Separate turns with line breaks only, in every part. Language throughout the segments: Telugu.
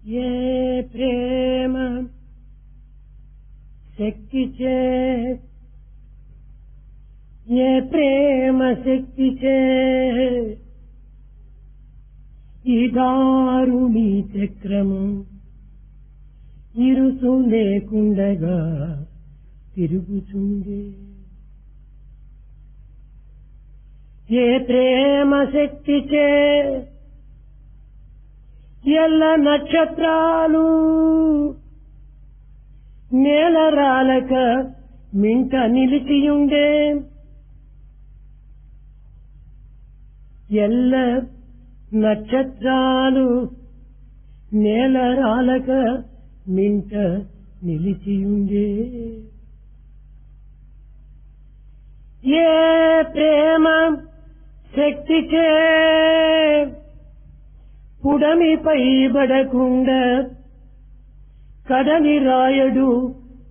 ఏ ప్రేమ శక్తిచే ఏ ప్రేమ శక్తిచే ఈ దారుణి చక్రము ఇరుసు లేకుండగా తిరుగుచుండే. ఏ ప్రేమ శక్తిచే ఎల్ల నక్షత్రాలు నేల రాలక మింట నిలిచియుండే. ఎల్ల నక్షత్రాలు నేల రాలక మింట నిలిచియుండే. ఏ ప్రేమ శక్తిచే పుడమిపై బడకుండా కడని రాయడు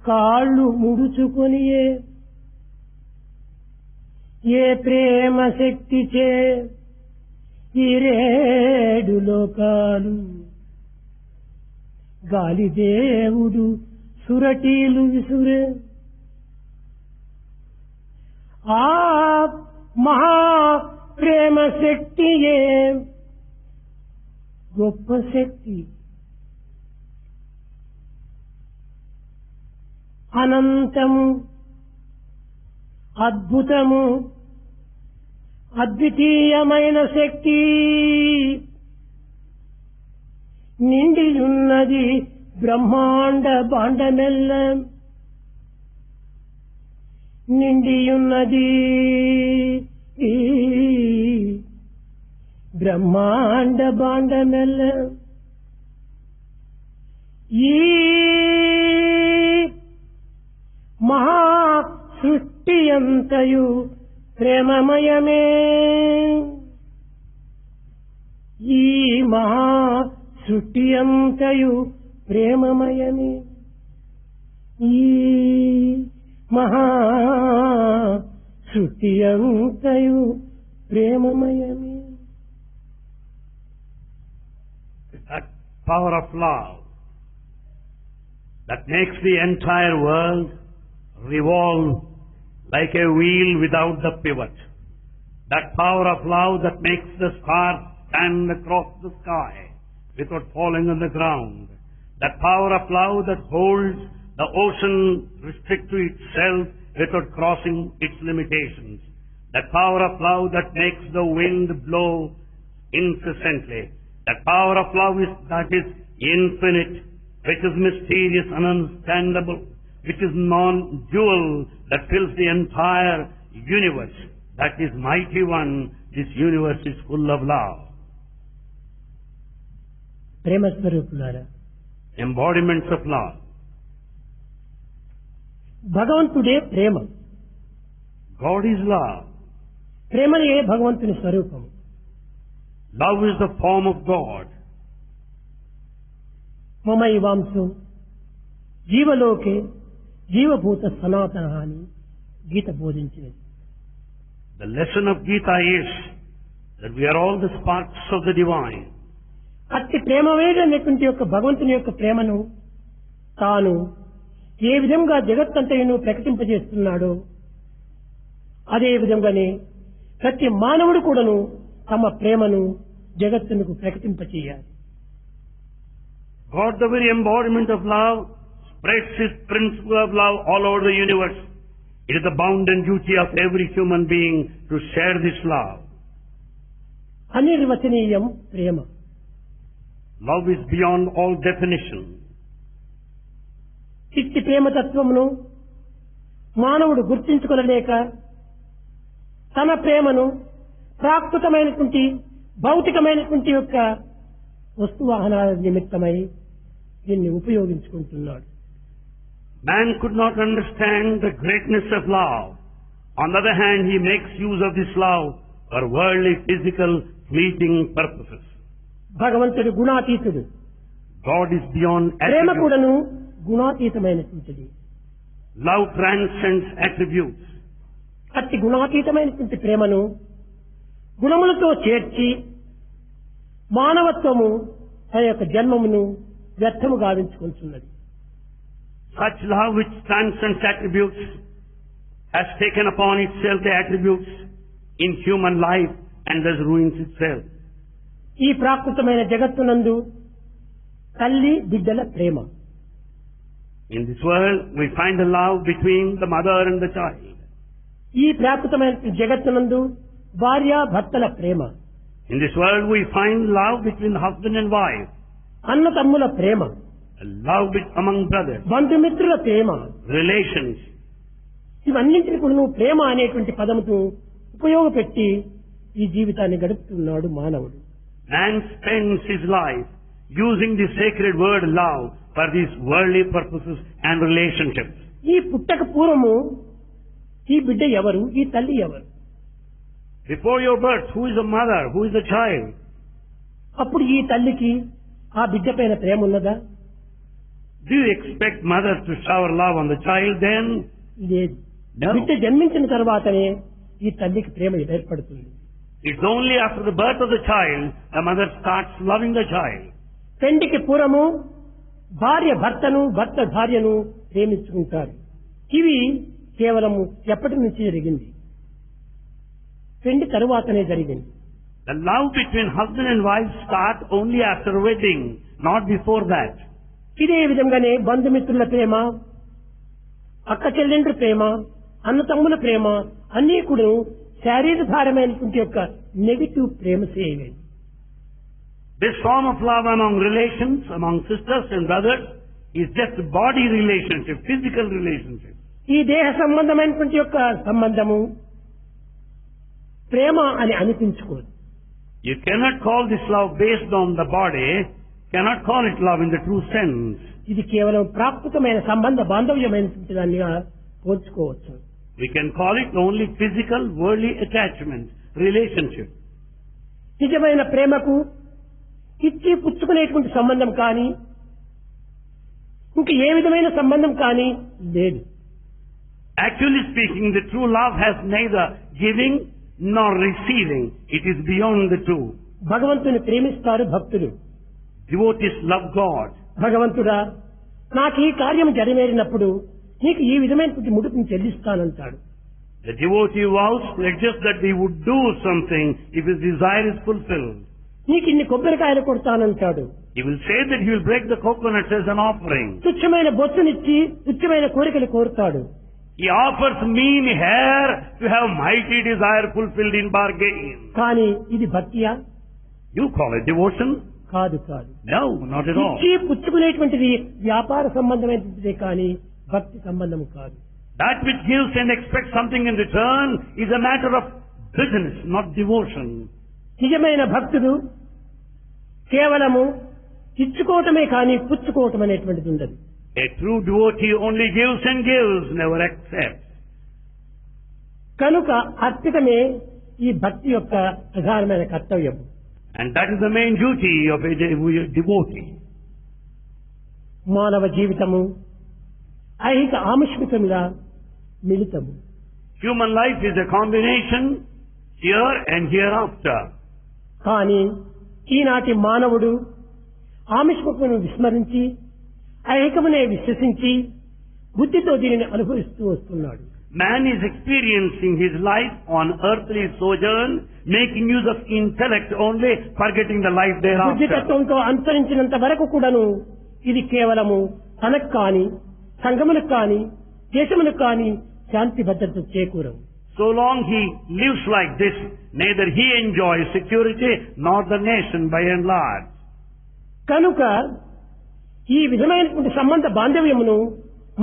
కాళ్ళు ముడుచుకొనియే. ఏ ప్రేమ శక్తిచే ఈ రేడు లోకాలు గాలిదేవుడు సురటీలు విసురే. ఆ మహా ప్రేమ శక్తియే గొప్ప శక్తి. అనంతము, అద్భుతము, అద్వితీయమైన శక్తి నిండియున్నది బ్రహ్మాండ భాండమెల్ల. నిండియున్నది బ్రహ్మాండ భాండమెల్ల. ఈ మహా సృష్టి అంతయు ప్రేమమయమే. ఈ మహా సృష్టి అంతయు ప్రేమమయమే. ఈ మహా సృష్టి అంతయు ప్రేమమయమే.
That power of love that makes the entire world revolve like a wheel without the pivot. That power of love that makes the stars stand across the sky without falling on the ground. That power of love that holds the ocean restrict to itself without crossing its limitations. That power of love that makes the wind blow incessantly. That power of love that is infinite, which is mysterious and ununderstandable, which is non-dual, that fills the entire universe. That is mighty one. This universe is full of love.
ప్రేమ స్వరూపులారా,
Embodiments of love.
భగవంతుడే ప్రేమ.
God is love.
ప్రేమయే భగవంతుని స్వరూపం.
Love is the form of God.
మమైవాంశం జీవలోకే జీవభూత సనాతన అని గీత బోధించినది.
The lesson of Gita is that we are all the sparks of the divine.
అట్టి ప్రేమవేగమైనటువంటి యొక్క భగవంతుని యొక్క ప్రేమను తాను ఏ విధంగా జగత్తంతయును ప్రకటింపజేస్తున్నాడో అదే విధంగానే ప్రతి మానవుడు కూడాను తమ ప్రేమను జగత్తునకు ప్రకటింపచేయాలి.
God, the very embodiment of love, spreads His principle of love all over the universe. It is the bounden duty of every human being to share this love.
అనిర్వచనీయం Prema.
Love is beyond all definition.
ఇట్టి ప్రేమతత్వమును మానవుడు గుర్తించుకొనలేక తన ప్రేమను ప్రాకృతమైనటువంటి భౌతికమైనటువంటి యొక్క వస్తువాహనాల నిమిత్తమై దీన్ని ఉపయోగించుకుంటున్నాడు.
Man could not understand the greatness of love. On the other hand, he makes use of this love for worldly, physical, fleeting purposes.
భగవంతుడు గుణాతీతుడు.
God is beyond
Prema
attributes.
కూడాను గుణాతీతమైనటువంటిది.
Love transcends attributes.
అట్టి గుణాతీతమైనటువంటి ప్రేమను గుణములతో చేర్చి మానవత్వము తన యొక్క జన్మమును వ్యర్థము గావించుకుంటున్నది.
Such love which transcends attributes has taken upon itself the attributes in human life and thus ruins itself.
ఈ ప్రాకృతమైన జగత్తునందు తల్లి బిడ్డల ప్రేమ,
In this world we find the love between the mother and the child.
ఈ ప్రాకృతమైన జగత్తునందు భార్య భర్తల ప్రేమ,
In this world we find love between husband and wife,
అన్న తమ్ముల ప్రేమ,
love among brothers,
బంధుమిత్రుల ప్రేమ.
relations.
ఇవన్నింటిని కూడా నువ్వు ప్రేమ అనేటువంటి పదముతో ఉపయోగపెట్టి ఈ జీవితాన్ని గడుపుతున్నాడు మానవుడు.
Man spends his life using the sacred word love for these worldly purposes and relationships.
ఈ పుట్టక పూర్వము ఈ బిడ్డ ఎవరు, ఈ తల్లి ఎవరు?
Before your birth, who is the mother, who is the child?
అప్పుడు ఈ తల్లికి ఆ బిడ్డ పైన ప్రేమ ఉన్నదా?
Do you expect mother to shower love on the child then?
లేదు.
No.
బిడ్డ జన్మించిన తర్వాతనే ఈ తల్లికి ప్రేమ ఏర్పడుతుంది.
It's only after the birth of the child the mother starts loving the child.
పెండికి పూర్వము భార్య భర్తను, భర్త భార్యను ప్రేమించుకుంటారు. ఇవి కేవలము ఎప్పటి నుంచి జరిగింది? పెండి తరువాతనే జరిగింది.
The love between husband and wife starts only after wedding, not before that.
ఇదే విధంగానే బంధుమిత్రుల ప్రేమ, అక్క చెల్లెండ్రి ప్రేమ, అన్న తమ్ముల ప్రేమ అన్నీ కూడా శారీరధారమైనటువంటి యొక్క నెగిటివ్ ప్రేమ సేవే.
This form of love among relations, among sisters and brothers, is just body relationship, physical relationship.
ఈ దేహ సంబంధమైనటువంటి యొక్క సంబంధము ప్రేమ అని అనిపించుకోదు.
You cannot call this love based on the body, cannot call it love in the true sense.
ఇది కేవలం ప్రాకృతమైన సంబంధ బాంధవ్యమైనటువంటి దానిగా పోల్చుకోవచ్చు.
We can call it only physical, worldly attachment, relationship.
నిజమైన ప్రేమకు ఇచ్చి పుచ్చుకునేటువంటి సంబంధం కానీ ఇంక ఏ విధమైన సంబంధం కానీ లేదు.
Actually speaking, the true love has neither giving nor receiving. It is beyond the two.
భగవంతుని ప్రేమిస్తారు భక్తులు.
Devotees love God.
భగవంతుడా, నాకు ఈ కార్యం జరిమేరినప్పుడు నీకు ఈ విధమైనటువంటి ముడుపుని చెల్లిస్తానంటాడు.
The devotee vows just that he would do something if his desire is fulfilled.
నీకు ఇన్ని కొబ్బరికాయలు కొడతానంటాడు.
He will say that he will break the coconuts as an offering.
తుచ్చమైన బొత్తునిచ్చి తుచ్చమైన కోరికలు కోరుతాడు.
He offers mean hair to have mighty desire fulfilled in bargain.
కానీ ఇది భక్తియా?
You call it devotion?
కాదు కాదు.
No, not at all.
ఇచ్చి పుచ్చుకునేటువంటిది వ్యాపార సంబంధమైనటువంటిదే కానీ భక్తి సంబంధం కాదు.
That which gives and expects something in return is a matter of business, not devotion.
నిజమైన భక్తుడు కేవలము ఇచ్చుకోవటమే కానీ పుచ్చుకోవటం అనేటువంటిది ఉండదు.
A true devotee only gives and gives, never accepts.
కనుక అర్పితమే ఈ భక్తి యొక్క ప్రధానమైన కర్తవ్యం.
And that is the main duty of a devotee.
మానవ జీవితము ఐహిక ఆముష్మికముగా మిళితము.
Human life is a combination here and hereafter.
కానీ ఈనాటి మానవుడు ఆముష్మికమును విస్మరించి ఐహికమునే విశ్వసించి బుద్ధితో దీనిని అనుభవిస్తూ వస్తున్నాడు.
Man is experiencing his life on earthly sojourn, making use of intellect only, forgetting the life thereafter.
బుద్ధితత్వంతో అనుసరించినంత వరకు కూడాను ఇది కేవలము తనకు కాని, సంఘములకు కాని, దేశములకు కాని శాంతి భద్రత చేకూరవు.
So long he lives like this, neither he enjoys security nor the nation by and large.
కనుక ఈ విధమైనటువంటి సంబంధ బాంధవ్యమును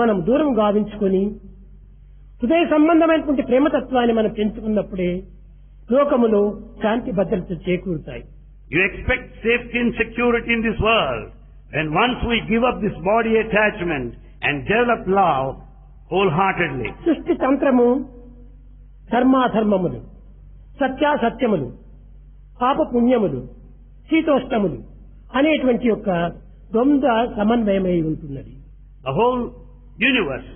మనం దూరం గావించుకొని హృదయ సంబంధమైనటువంటి ప్రేమతత్వాన్ని మనం పెంచుకున్నప్పుడే లోకములో శాంతి భద్రత చేకూరుతాయి.
You expect safety and security in this world, and once we give up this body attachment and develop love wholeheartedly.
సృష్టి తంత్రము, ధర్మాధర్మములు, సత్యాసత్యములు, పాప పుణ్యములు, శీతోష్టములు అనేటువంటి యొక్క ద్వంద్వ సమన్వయమై ఉంటున్నది.
The whole universe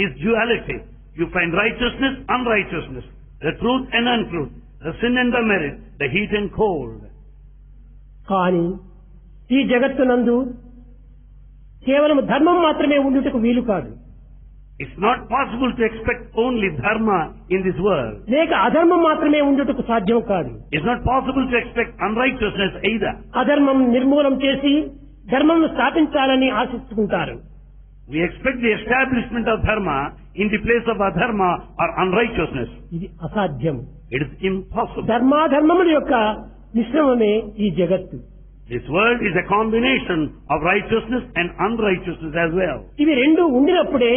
is duality. You find righteousness, unrighteousness, the truth and untruth, the sin and the merit, the heat and cold.
కానీ ఈ జగత్తునందు కేవలం ధర్మం మాత్రమే ఉండుటకు వీలు కాదు.
It's not possible to expect only dharma in this world.
లేక అధర్మం మాత్రమే ఉండుటకు సాధ్యం కాదు.
It's not possible to expect unrighteousness either.
అధర్మం నిర్మూలం చేసి ధర్మంను స్థాపించాలని ఆశిస్తుంటారు.
We expect the establishment of dharma in the place of adharma or unrighteousness.
ఇది అసాధ్యం.
It is impossible.
ధర్మాధర్మముల యొక్క మిశ్రమమే ఈ జగత్తు.
This world is a combination of righteousness and unrighteousness as well.
ఇవి రెండు ఉండినప్పుడే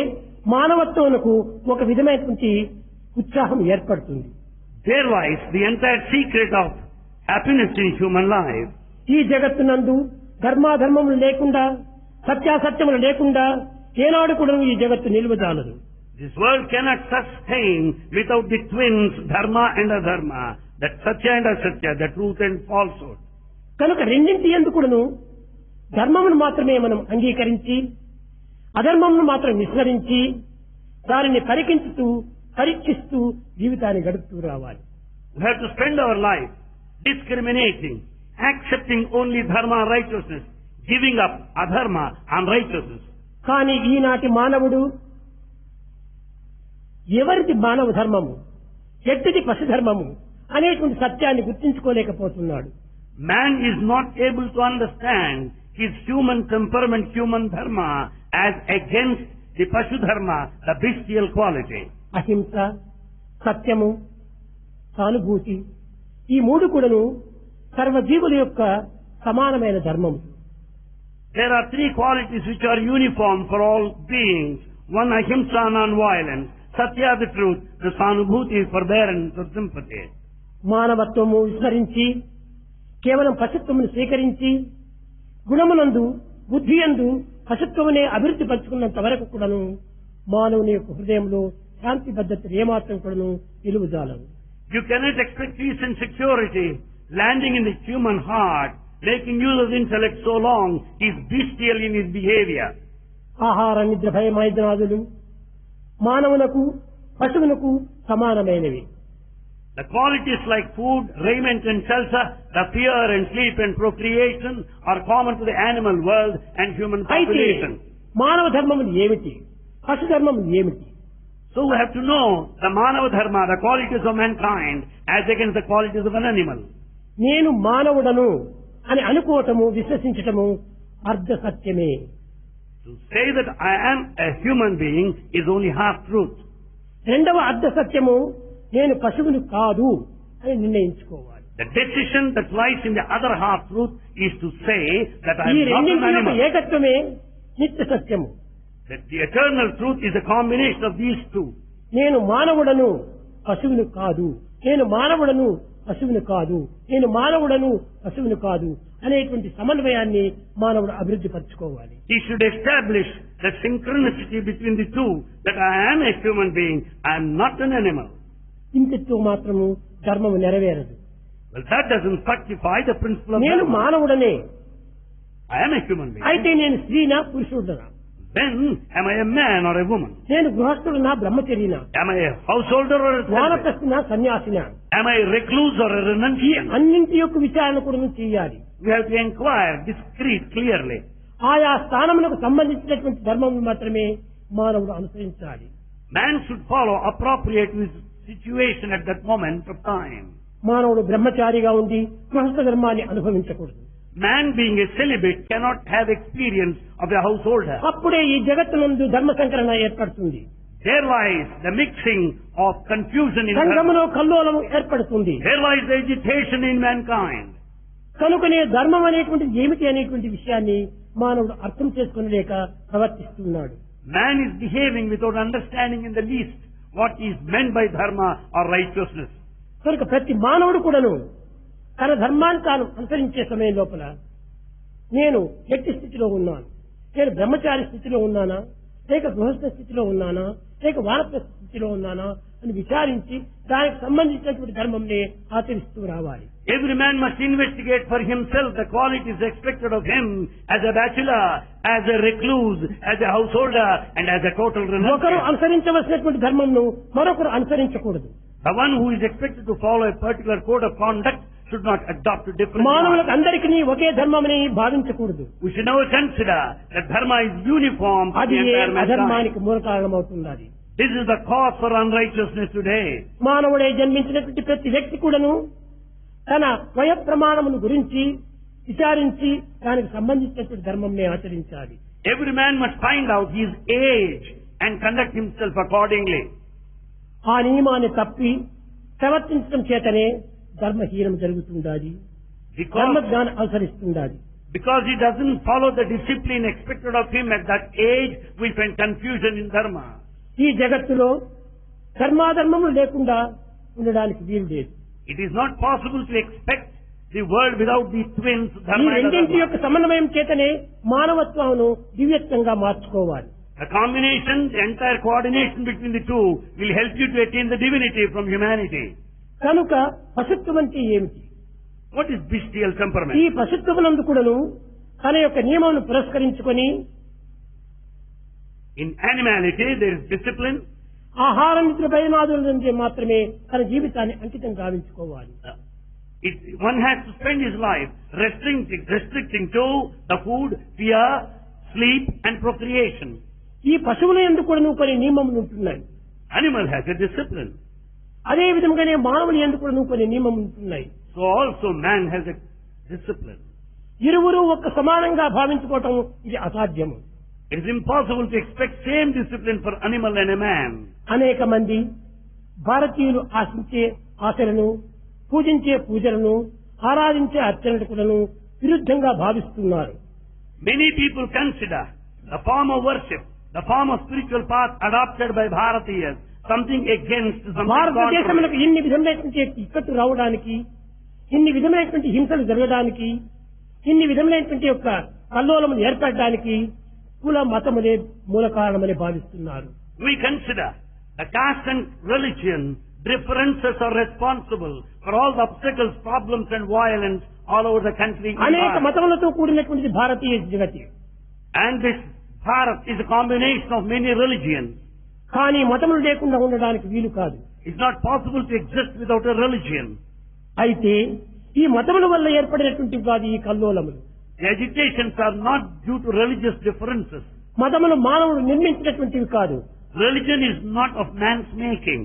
మానవత్వమునకు ఒక విధమైనటువంటి ఉత్సాహం ఏర్పడుతుంది.
There lies the entire secret of happiness in human life.
ఈ జగత్తునందు ధర్మాధర్మములు లేకుండా సత్యాసత్యములు లేకుండా ఏనాడు కూడా ఈ జగత్తు నిలువజాలదు.
This world cannot sustain without the twins dharma and adharma, that satya and asatya, the truth and falsehood.
కనుక రెండింటి ఎందుకును ధర్మమును మాత్రమే మనం అంగీకరించి అధర్మమును మాత్రం విస్మరించి దానిని పరికించుతూ పరీక్షిస్తూ జీవితాన్ని గడుపుతూ రావాలి.
We have to spend our life discriminating, accepting only dharma and righteousness, giving up adharma and righteousness.
కానీ ఈనాటి మానవుడు ఎవరిది మానవ ధర్మము ఎట్టిది పశుధర్మము అనేటువంటి సత్యాన్ని గుర్తించుకోలేకపోతున్నాడు.
Man is not able to understand his human temperament, human dharma, as against the pashu dharma, the bestial quality.
అహింస, సత్యము, సానుభూతి ఈ మూడు కూడాను సర్వజీవుల యొక్క సమానమైన ధర్మము.
There are three qualities which are uniform for all beings. One, ahimsa, non-violence. Satya, the truth. The sanubhuti, forbearance or sympathy.
మానవత్వము విస్మరించి కేవలం పశుత్వమును స్వీకరించి గుణమునందు బుద్ధియందు పశుత్వమునే అభివృద్ధి పరుచుకున్నంత వరకు కూడాను మానవుని యొక్క హృదయంలో శాంతి భద్రతలు ఏమాత్రం కూడాను నిలువజాలవు.
You cannot expect peace and security landing in the human heart, making use of intellect so long, he is bestial in his behavior.
ఆహార నిద్ర భయమైదనాదులు మానవునకు పశువునకు సమానమైనవి.
The qualities like food, raiment and shelter, the fear and sleep and procreation are common to the animal world and human
అయితే
population.
మానవ ధర్మములు ఏమిటి, పశు ధర్మములు ఏమిటి?
So we have to know the manava dharma, the qualities of mankind as against the qualities of an animal.
నేను మానవుడను అని అనుకోవటము విశ్వసించటము అర్ధ సత్యమే.
To say that I am a human being is only half truth.
రెండవ అర్ధ సత్యము నేను పశువును కాదు అని నిర్ణయించుకోవాలి.
The decision that lies in the other half truth is to say that I
ఈ
am not an
రెండింటి యొక్క
animal.
ఏకత్వమే నిత్య సత్యము.
That the eternal truth is a combination of these two.
నేను మానవుడను పశువును కాదు, నేను మానవుడను పశువును కాదు, నేను మానవుడను పశువును కాదు అనేటువంటి సమన్వయాన్ని మానవుడు అభివృద్ధి పరచుకోవాలి.
He should establish the synchronicity between the two, that I am a human being, I am not an animal.
ఇంతతో మాత్రము ధర్మము నెరవేరదు.
Well, that doesn't fructify the principle of
నేను
dharma.
మానవుడనే,
I am a human being.
అయితే నేను స్త్రీనా పురుషుడునా,
Then, am I a man or a woman?
నేను గృహస్థుడునా బ్రహ్మచర్యనా,
Am I a householder or a servant?
వానప్రస్థునా సన్యాసినా,
Am I a recluse or a
ఈ
renunciant?
అన్నింటి యొక్క విచారణ కూడా చేయాలి.
We have to inquire discreet, clearly.
ఆయా స్థానములకు సంబంధించినటువంటి ధర్మం మాత్రమే మానవుడు అనుసరించాలి.
Man should follow appropriate to his situation at that moment of time.
మానవుడు బ్రహ్మచారిగా ఉండి గృహస్థ ధర్మాన్ని అనుభవించకూడదు.
Man being a celibate cannot have experience of a householder.
అప్పుడే ఈ జగత్తునందు ధర్మ సంకరణ ఏర్పడుతుంది.
There lies the mixing of confusion in dharma.
సంఘములో కల్లోలము ఏర్పడుతుంది.
There lies the agitation in mankind.
కనుకనే ధర్మం అనేటువంటి ఏమిటి అనేటువంటి విషయాన్ని మానవుడు అర్థం చేసుకునలేక ప్రవర్తిస్తున్నాడు.
Man is behaving without understanding in the least what is meant by dharma or righteousness.
కనుక ప్రతి మానవుడు కూడాను తన ధర్మాన్ని తాను అనుసరించే సమయం లోపల నేను ఎట్టి స్థితిలో ఉన్నాను, నేను బ్రహ్మచారి స్థితిలో ఉన్నానా, లేక గృహస్థ స్థితిలో ఉన్నానా, లేక వానప్రస్థ స్థితిలో ఉన్నానా అని విచారించి దానికి సంబంధించినటువంటి ధర్మంని ఆచరిస్తూ రావాలి.
Every man must investigate for himself the qualities expected of him as a bachelor, as a recluse, as a householder, and as a total
ఒకరు
renunciant.
అనుసరించవలసినటువంటి ధర్మంను మరొకరు అనుసరించకూడదు.
The one who is expected to follow a particular code of conduct should not adopt a different
మానవులకు
one.
అందరికీ ఒకే ధర్మమని భావించకూడదు.
We should never consider that dharma is uniform for
అది
the entire mankind.
అధర్మానికి మూల కారణమవుతున్నది.
This is the cause for unrighteousness today.
మానవుడే జన్మించినటువంటి ప్రతి వ్యక్తి కూడాను తన వయ ప్రమాణమును గురించి విచారించి దానికి సంబంధించినటువంటి ధర్మంనే ఆచరించాలి.
Every man must find out his age and conduct himself accordingly.
ఆ నియమాన్ని తప్పి ప్రవర్తించడం చేతనే ధర్మహీనం జరుగుతుండాలి, ధర్మజ్ఞానం అవసరిస్తుండాలి.
Because he doesn't follow the discipline expected of him at that age, we find confusion in dharma.
ఈ జగత్తులో ధర్మాధర్మములు లేకుండా ఉండడానికి వీలు లేదు.
It is not possible to expect the world without the twins
ఈ
dharma and
రెండింటి
adharma.
యొక్క సమన్వయం చేతనే మానవత్వమును దివ్యత్వంగా మార్చుకోవాలి.
The combination, the entire coordination between the two will help you to attain the divinity from humanity.
కనుక పశుత్వం అంటే ఏమిటి?
What is bestial
ఈ
temperament?
పశుత్వమునందు కూడాను తన యొక్క నియమాలను పురస్కరించుకొని
In animality, there is discipline.
ఆహార నిద్ర భయనాదుల నుంచి మాత్రమే తన జీవితాన్ని అంకితం గావించుకోవాలి.
One has to spend his life restricting to the food, fear, sleep and procreation.
ఈ పశువుల యందు కూడాను కొన్ని నియమములు ఉంటున్నాయి.
Animal has a discipline.
అదే విధంగానే మానవుల యందు కూడాను కొన్ని నియమములు ఉంటున్నాయి.
So also man has a discipline.
ఇరువురు ఒక్క సమానంగా భావించుకోవటం ఇది అసాధ్యము.
It is impossible to expect same discipline for animal and a man.
అనేక మంది భారతీయులు ఆశించే ఆశలను, పూజించే పూజలను, ఆరాధించే అర్చనలను విరుద్ధంగా భావిస్తున్నారు.
Many people consider the form of worship, the form of spiritual path adopted by Bharatiyas, something against, something contrary.
భారతదేశంలో ఇన్ని విధములైనటువంటి ఇక్కట్టు రావడానికి, ఇన్ని విధములైనటువంటి హింసలు జరగడానికి, ఇన్ని విధములైనటువంటి యొక్క కల్లోలములు ఏర్పడడానికి కుల మతములే మూల కారణమని భావిస్తున్నారు.
We consider the caste and religion differences are responsible for all the obstacles, problems and violence all over the country.
అనేక మతములతో కూడినటువంటి భారతీయ జగతి.
And this Bharat is a combination of many religions.
కానీ మతములు లేకుండా ఉండడానికి వీలు కాదు.
It's not possible to exist without a religion.
అయితే ఈ మతముల వల్ల ఏర్పడినటువంటి కాదు ఈ కల్లోలములు.
The agitations are not due to religious differences.
మతములు మానవుడు నిర్మించినటువంటివి కాదు.
Religion is not of man's making.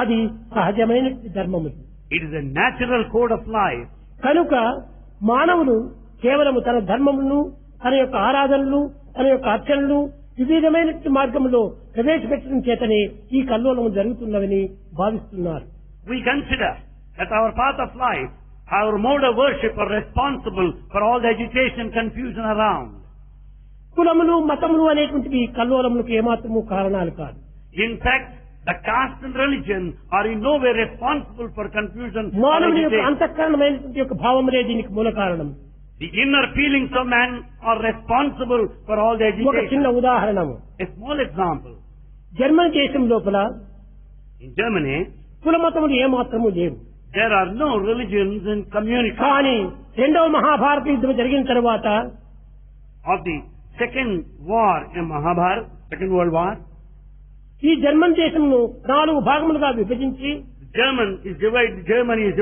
అది సహజమైనటువంటి ధర్మములు.
It is a natural code of life.
కనుక మానవులు కేవలము తన ధర్మములను, తన యొక్క ఆరాధనలు, తన యొక్క అర్చనలు వివిధమైన మార్గంలో ప్రవేశపెట్టడం చేతనే ఈ కల్లోలము జరుగుతున్నవని భావిస్తున్నారు.
We consider that our path of life, our mode of worship are responsible for all the agitation, confusion around.
కులములు, మతములు అనేటువంటివి కల్లోలములకు ఏమాత్రము కారణాలు కాదు.
In fact, the caste and religion are in no way responsible for confusion or
మానవుని యొక్క
agitation.
అంతఃకరణమైనటువంటి యొక్క భావములే దీనికి మూల కారణం.
The inner feelings of man are responsible for all the
ఒక
agitation.
చిన్న ఉదాహరణము.
A small example.
జర్మన్ దేశం లోపల
In Germany,
కులమతములు ఏమాత్రము లేవు.
there are no religions in community.
కానీ రెండవ మహాభారత యుద్ధం జరిగిన తర్వాత
Of the second war in Mahabharata, Second World War,
ఈ జర్మన్ దేశంను 4 భాగములుగా విభజించి
Germany is divided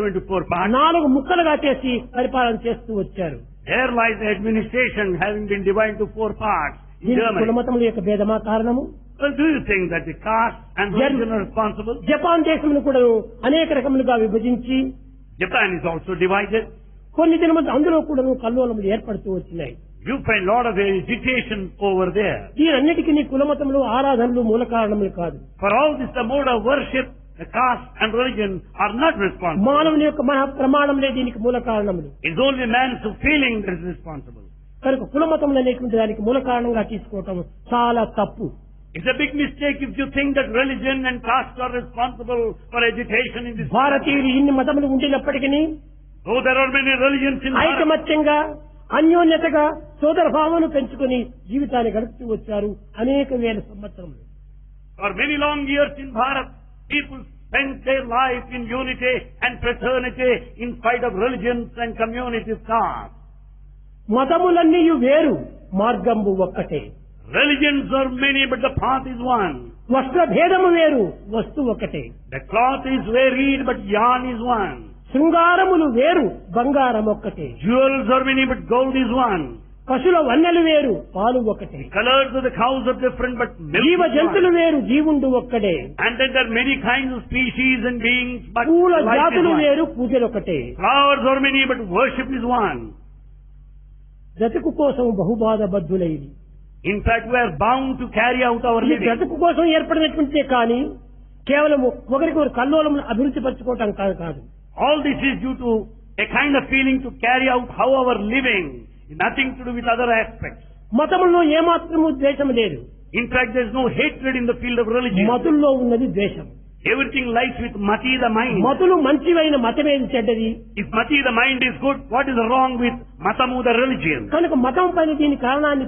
into 4 parts.
4 ముక్కలుగా చేసి పరిపాలన చేస్తూ వచ్చారు.
There lies the administration having been divided into 4 parts in
దీనికి
Germany.
కులమతముల యొక్క భేదమా కారణము?
Well, do you think that the caste and religion are responsible?
Japan దేశమును కూడా అనేక రకములుగా విభజించి
Japan is also divided.
కొన్ని దినములు అందులో కూడా కల్లోలములు ఏర్పడుతూ వచ్చినాయి.
You find a lot of agitation over there.
దీనన్నిటికీ కులమతములు, ఆరాధనలు మూల కారణములు కాదు.
For all this, the mode of worship, the caste and religion are not responsible.
మానవుని యొక్క మహా ప్రమాణములే దీనికి మూల కారణములు.
It's only man's feeling that is responsible.
కనుక కులమతములు అనేటువంటి దానికి మూల కారణంగా తీసుకోవటం చాలా తప్పు.
It's a big mistake if you think that religion and caste are responsible for agitation in this country.
భారతీయులు ఇన్ని మతములు ఉండినప్పటికీ
Though there are many religions in Bharat,
ఐకమత్యంగా, అన్యోన్యతగా, సోదర భావను పెంచుకొని జీవితాన్ని గడుపుతూ వచ్చారు అనేక వేల సంవత్సరములు.
for many long years in Bharat, people spent their life in unity and fraternity in spite of religions and communities caste.
మతములన్నీ వేరు, మార్గంబు ఒక్కటే.
Religions are many, but the path is one.
వస్త్ర భేదము వేరు, వస్తువు ఒకటే.
The cloth is varied, but yarn is one.
శృంగారములు వేరు, బంగారం ఒక్కటే.
Jewels are many, but gold is one.
పశుల వన్నెలు వేరు, పాలు ఒకటే.
Colors of the cows are different, but milk
జీవ
is
జంతువులు
one.
వేరు, జీవుండు ఒక్కడే.
And then there are many kinds of species and beings, but
పూల
life is
జాతులు
one.
వేరు, పూజలు ఒకటే.
Flowers are many, but worship is one.
బ్రతుకు కోసం బహుబాధ బద్ధులైది.
In fact, we are bound to carry out our
ఈ
living.
బ్రతుకు కోసం ఏర్పడినటువంటిదే కానీ కేవలం ఒకరికొకరు కల్లోలమును అభివృద్ధి పరచుకోవటం కాదు.
All this is due to a kind of feeling to carry out how our living, nothing to do with other aspects.
మతములో ఏమాత్రము ద్వేషం లేదు.
In fact, there is no hatred in the field of religion.
మతుల్లో ఉన్నది ద్వేషం.
Everything lies with mati, the mind.
మతులు మంచివైన మతమేది చెడ్డది.
If mati, the mind is good, what is wrong with matamu, the religion?
కనుక మతం పైన దీని కారణాన్ని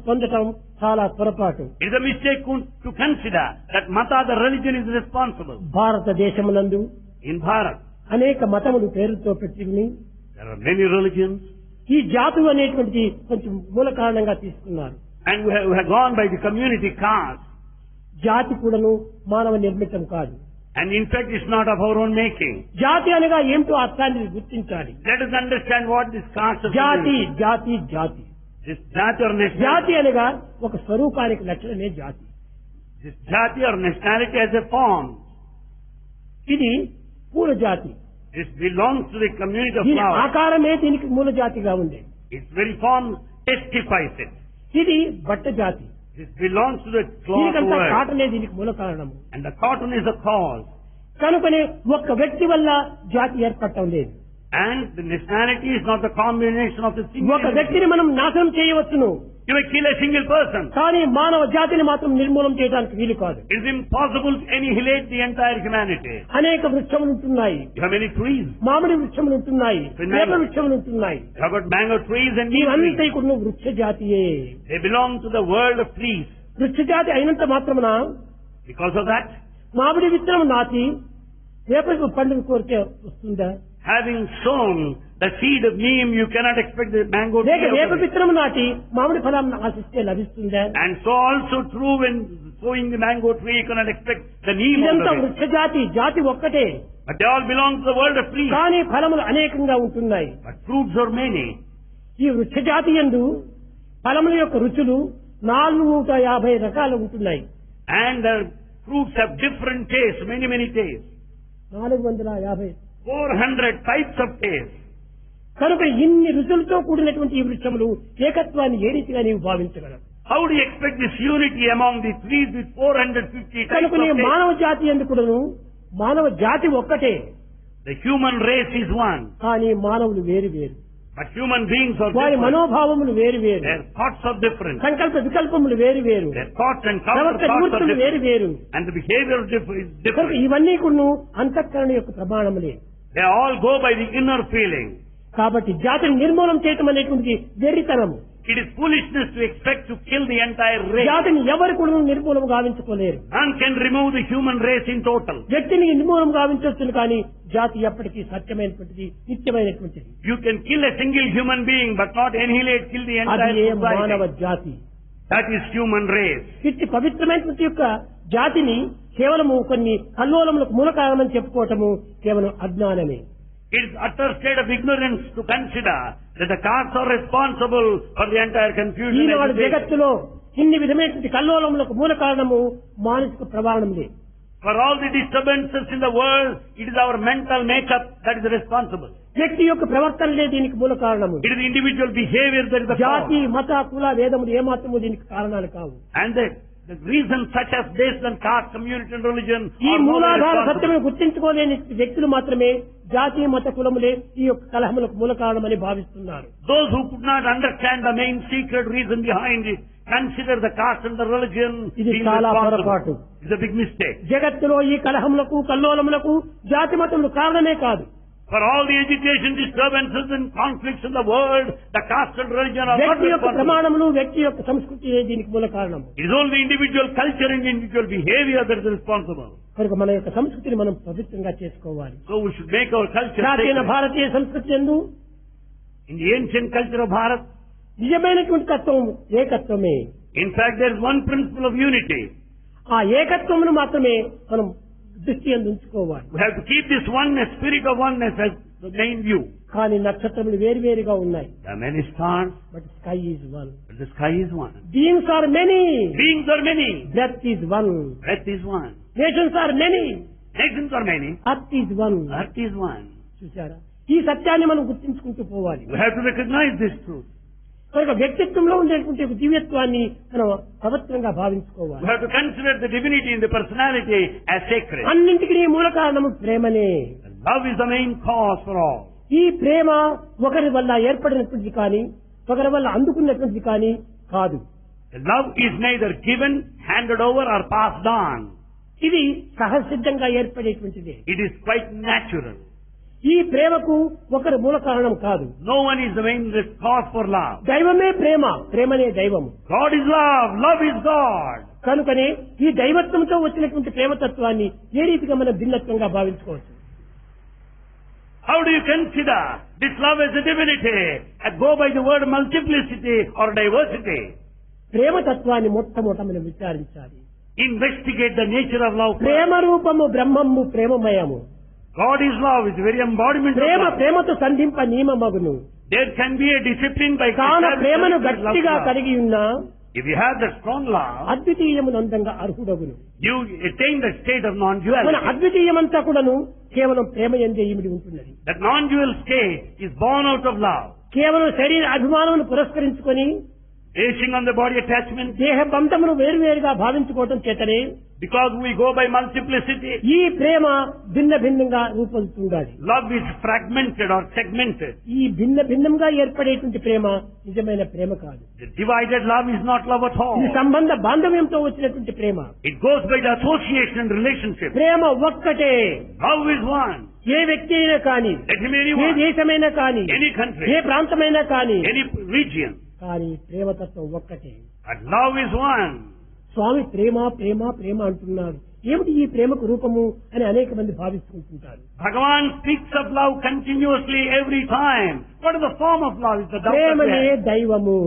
పొందటం చాలా పొరపాటు.
It is a mistake to consider that mata, the religion, is responsible.
భారతదేశమునందు
In Bharat,
అనేక మతములు పేరుతో పెట్టుకుని
there are many religions,
ఈ జాతులు అనేటువంటిది కొంచెం మూల కారణంగా తీసుకున్నారు.
and we have gone by the community caste.
జాతి కూడాను మానవ నిర్మితం కాదు.
And in fact, it's not of our own making.
జాతి అనగా ఏమిటో అర్థాన్ని గుర్తించాలి.
Let us understand what this caste is.
జాతి జాతి జాతి
This jati or nationality.
జాతి అనగా ఒక స్వరూపానికి లక్షణమే జాతి.
This jati or nationality as a form.
ఇది పూల జాతి.
This belongs to the community of
దీని
flowers.
ఆకారమే దీనికి మూల జాతిగా ఉంది.
Its very form testifies it.
ఇది బట్ట జాతి.
This belongs to the cloth
దీనికంతా
world.
కాటనే దీనికి మూల కారణము.
And the cotton is the cause.
కనుకనే ఒక్క వ్యక్తి వల్ల జాతి ఏర్పడటం లేదు.
And the nationality is not the combination of the single.
ఒక వ్యక్తిని మనం నాశనం చేయవచ్చును,
You may kill a single person.
కానీ మానవ జాతిని మాత్రం నిర్మూలం చేయడానికి వీలు కాదు.
It is impossible to annihilate the entire humanity.
అనేక వృక్షములు ఉంటున్నాయి.
You have many trees.
మామిడి వృక్షములు ఉంటున్నాయి, వేప వృక్షములు ఉంటున్నాయి.
You have got mango trees and neem
ఇవంతా
trees.
కూడా వృక్ష జాతియే.
They belong to the world of trees.
వృక్ష జాతి అయినంత మాత్రమున
Because of that,
మామిడి విత్తనం నాటి వేప పండుగ కోరితే వస్తుందా?
having sown the seed of neem, you cannot expect the mango
లేక
tree.
వేప
out of it.
విత్తనం నాటి మామిడి ఫలాన్ని ఆశిస్తే లభిస్తుందా?
And so also true when sowing the mango tree, you cannot expect the neem out
ఇదంతా
of it.
వృక్ష జాతి, జాతి ఒక్కటే,
But they all belong to the world of trees.
కానీ ఫలములు అనేకంగా ఉంటున్నాయి.
But fruits are many.
ఈ వృక్ష జాతి యందు ఫలముల యొక్క రుచులు 450 రకాలు ఉంటున్నాయి.
And the fruits have different tastes, many tastes.
450.
400 types of taste.
కనుక ఇన్ని రుచులతో కూడినటువంటి ఈ వృక్షములు ఏకత్వాన్ని ఏ రీతిగా నీవు భావించగలవు?
How do you expect this unity among the trees with 450 types
కనుక
of
నీ
taste?
మానవ జాతి ఎందుకును మానవ జాతి ఒక్కటే,
The human race is one,
కానీ మానవులు వేరు వేరు.
but human beings are
వారి
different.
మనోభావములు వేరు వేరు,
Their thoughts are different.
సంకల్ప వికల్పములు వేరు వేరు,
Their thoughts and
ప్రవర్తన
counter thoughts are
నివృత్తులు వేరు
different.
వేరు.
And the behavior is
కనుక
different.
ఇవన్నీ కూడా అంతఃకరణ యొక్క ప్రమాణములే.
They all go by the inner feeling.
కాబట్టి జాతిని నిర్మూలన చేయటం అనేటువంటి వెర్రితనము.
It is foolishness to expect to kill the entire race.
జాతిని ఎవరు కూడా నిర్మూలం గావించుకోలేరు.
None can remove the human race in total.
వ్యక్తిని నిర్మూలం గావించవచ్చును, కానీ జాతి ఎప్పటికీ సత్యమైనటువంటిది, నిత్యమైనటువంటిది.
You can kill a single human being, but not annihilate, kill the
అది
entire
ఏ మానవ
society.
జాతి.
That is human race.
ఇట్టి పవిత్రమైనటువంటి యొక్క జాతిని కేవలము కొన్ని కల్లోలములకు మూల కారణమని చెప్పుకోవటము కేవలం అజ్ఞానమే.
It is utter state of ignorance to consider that the castes are responsible for the entire confusion.
Eenadu
and agitation.
జగత్తులో ఇన్ని విధమైనటువంటి కల్లోలములకు మూల కారణము మానసిక ప్రమాణములే.
For all the disturbances in the world, it is our mental makeup that is responsible.
వ్యక్తి యొక్క ప్రవర్తనలే దీనికి మూల కారణము.
It is the individual behavior that is the
జాతి,
cause.
మత, కుల, వేదములు ఏమాత్రము దీనికి కారణాలు కావు.
And the reasons such as based on caste, community and religion
ఈ
are more
మూలాధార
responsible.
సత్యమును గుర్తించుకోలేని వ్యక్తులు మాత్రమే జాతి, మత, కులములే ఈ యొక్క కలహములకు మూల కారణమని భావిస్తున్నారు.
Those who could not understand the main secret reason behind it consider the caste and the religion
ఇది
being
చాలా పొరపాటు.
responsible. It's a big mistake.
జగత్తులో ఈ కలహములకు కల్లోలములకు జాతి మతములు కారణమే కాదు.
For all the agitation, disturbances and conflicts in the world, the caste and religion are not
వ్యక్తి యొక్క
responsible.
ప్రమాణములు, వ్యక్తి యొక్క సంస్కృతి దీనికి మూల కారణము.
It is only individual culture and individual behavior that is responsible.
కనుక మన యొక్క సంస్కృతిని మనం పవిత్రంగా చేసుకోవాలి.
So we should make our culture
ప్రాచీన
sacred.
భారతీయ సంస్కృతి యందు
In the ancient culture of Bharat,
నిజమైనటువంటి తత్వం ఏకత్వమే.
in fact, there is one principle of unity.
ఆ ఏకత్వమును మాత్రమే మనం దృష్టి యందు ఉంచుకోవాలి.
We have to keep this oneness, spirit of oneness as the main view.
కానీ నక్షత్రములు వేరువేరుగా ఉన్నాయి.
There are many stars,
but sky is one.
but the sky is one.
Beings are many.
Beings are many.
Breath is one.
Breath is one.
Nations are many.
Nations are many.
Earth is one.
Earth is one.
చూసారా? ఈ సత్యాన్ని మనం గుర్తించుకుంటూ పోవాలి.
We have to recognize this truth.
కనుక వ్యక్తిత్వంలో ఉండేటువంటి ఒక దివ్యత్వాన్ని మనం పవిత్రంగా భావించుకోవాలి.
We have to consider the divinity in the personality as sacred.
అన్నింటికీ మూల కారణము ప్రేమనే.
Love is the main cause for all.
ఈ ప్రేమ ఒకరి వల్ల ఏర్పడినటువంటిది కానీ ఒకరి వల్ల అందుకున్నటువంటిది కానీ కాదు.
The love is neither given, handed over or passed on.
ఇది సహసిద్ధంగా ఏర్పడేటువంటిది.
It is quite natural.
ఈ ప్రేమకు ఒకరు మూల కారణం కాదు.
No one is the main cause for love.
దైవమే ప్రేమ, ప్రేమనే దైవము.
God is love, love is God.
కనుకనే ఈ దైవత్వంతో వచ్చినటువంటి ప్రేమతత్వాన్ని ఏ రీతిగా మనం భిన్నత్వంగా భావించుకోవచ్చు?
How do you consider this love as a divinity and go by the word multiplicity or diversity?
ప్రేమతత్వాన్ని మొట్టమొదట మనం విచారించాలి.
Investigate the nature of love.
ప్రేమ రూపము బ్రహ్మము ప్రేమమయము.
God is love, is the very embodiment of
Prema
love.
ప్రేమతో సంధింప నియమమగును.
There can be a discipline by
కాన ప్రేమను
establishing love.
గట్టిగా కలిగి ఉన్నా
If you have the strong love,
అద్వితీయమునందంగా అర్హుడగును.
you attain the state of
మన
non-duality.
అద్వితీయమంతా కూడాను కేవలం ప్రేమ యందే ఇమిడి ఉంటున్నది.
That non-dual state is born out of love.
కేవలం శరీర అభిమానమును పురస్కరించుకొని
Basing on the body attachment,
దేహ బంధమును వేరువేరుగా భావించుకోవటం చేతనే
because we go by multiplicity,
ఈ ప్రేమ భిన్న భిన్నంగా రూపొందుతుండాలి.
love is fragmented or segmented.
ఈ భిన్న భిన్నంగా ఏర్పడేటువంటి ప్రేమ నిజమైన ప్రేమ కాదు.
The divided love is not love at all.
ఇది సంబంధ బాంధవ్యంతో వచ్చినటువంటి ప్రేమ.
It goes by the association and relationship.
ప్రేమ ఒక్కటే.
Love is one.
ఏ వ్యక్తి అయినా కానీ,
Let him be
A
anyone,
దేశమైనా కానీ,
any country,
ఏ ప్రాంతమైనా కానీ,
any region.
కానీ ప్రేమతత్వం ఒక్కటే.
But love is one.
స్వామి ప్రేమ ప్రేమ ప్రేమ అంటున్నారు. ఏమిటి ఈ ప్రేమకు రూపము అని అనేక మంది భావిస్తుంటారు.
Bhagavan speaks of love continuously every time. What is the form of love? Is the doubt that we
ప్రేమనే
have.
దైవము.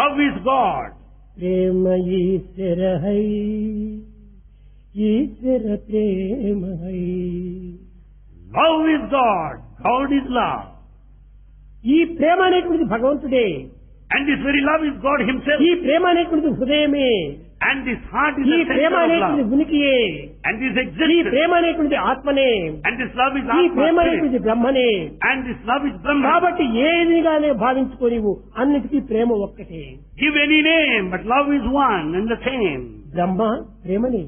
Love is God.
ప్రేమ ఈశ్వర హై, ఈశ్వర ప్రేమ హై.
Love is God. God is love.
ఈ ప్రేమ అనేటువంటిది భగవంతుడే.
And this very love is God himself.
ఈ ప్రేమ అనేటువంటిది హృదయమే.
And this heart is
ఈ
the
ప్రేమ
center of
అనేటువంటిది
love.
ఉనికియే.
And this
ఈ
existence.
ప్రేమ అనేటువంటిది ఆత్మనే.
And this love is
ఈ
Atma
ప్రేమ
spirit.
అనేటువంటిది బ్రహ్మనే.
And this love is Brahma.
కాబట్టి ఏదిగానే భావించుకోనివు, అన్నిటికీ ప్రేమ ఒక్కటే.
Give any name, but love is one and the same.
బ్రహ్మ ప్రేమనే.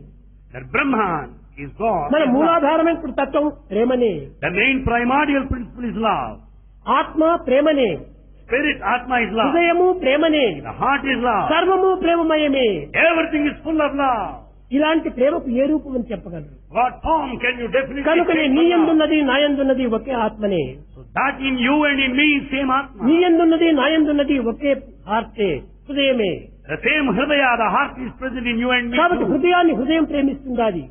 That Brahman is God.
మన
is love.
మూలాధారమైన తత్వం ప్రేమనే.
The main primordial principle is love.
ఆత్మ ప్రేమనే.
Spirit, Atma is love.
హృదయము ప్రేమనే.
The heart is love.
సర్వము ప్రేమమయమే.
Everything is full of love.
ఇలాంటి ప్రేమకు ఏ రూపం అని చెప్పగలరు?
What form can you definitely
కనుకనే
take
నీ
for love?
యందున్నది నా యందున్నది ఒకే ఆత్మనే.
So that in you and in me is same Atma.
నీ యందున్నది నా యందున్నది ఒకే హార్టే, హృదయమే.
The same Hridaya, the heart is present in you and me
కాబట్టి
too.
హృదయాన్ని హృదయం ప్రేమిస్తుండాలి.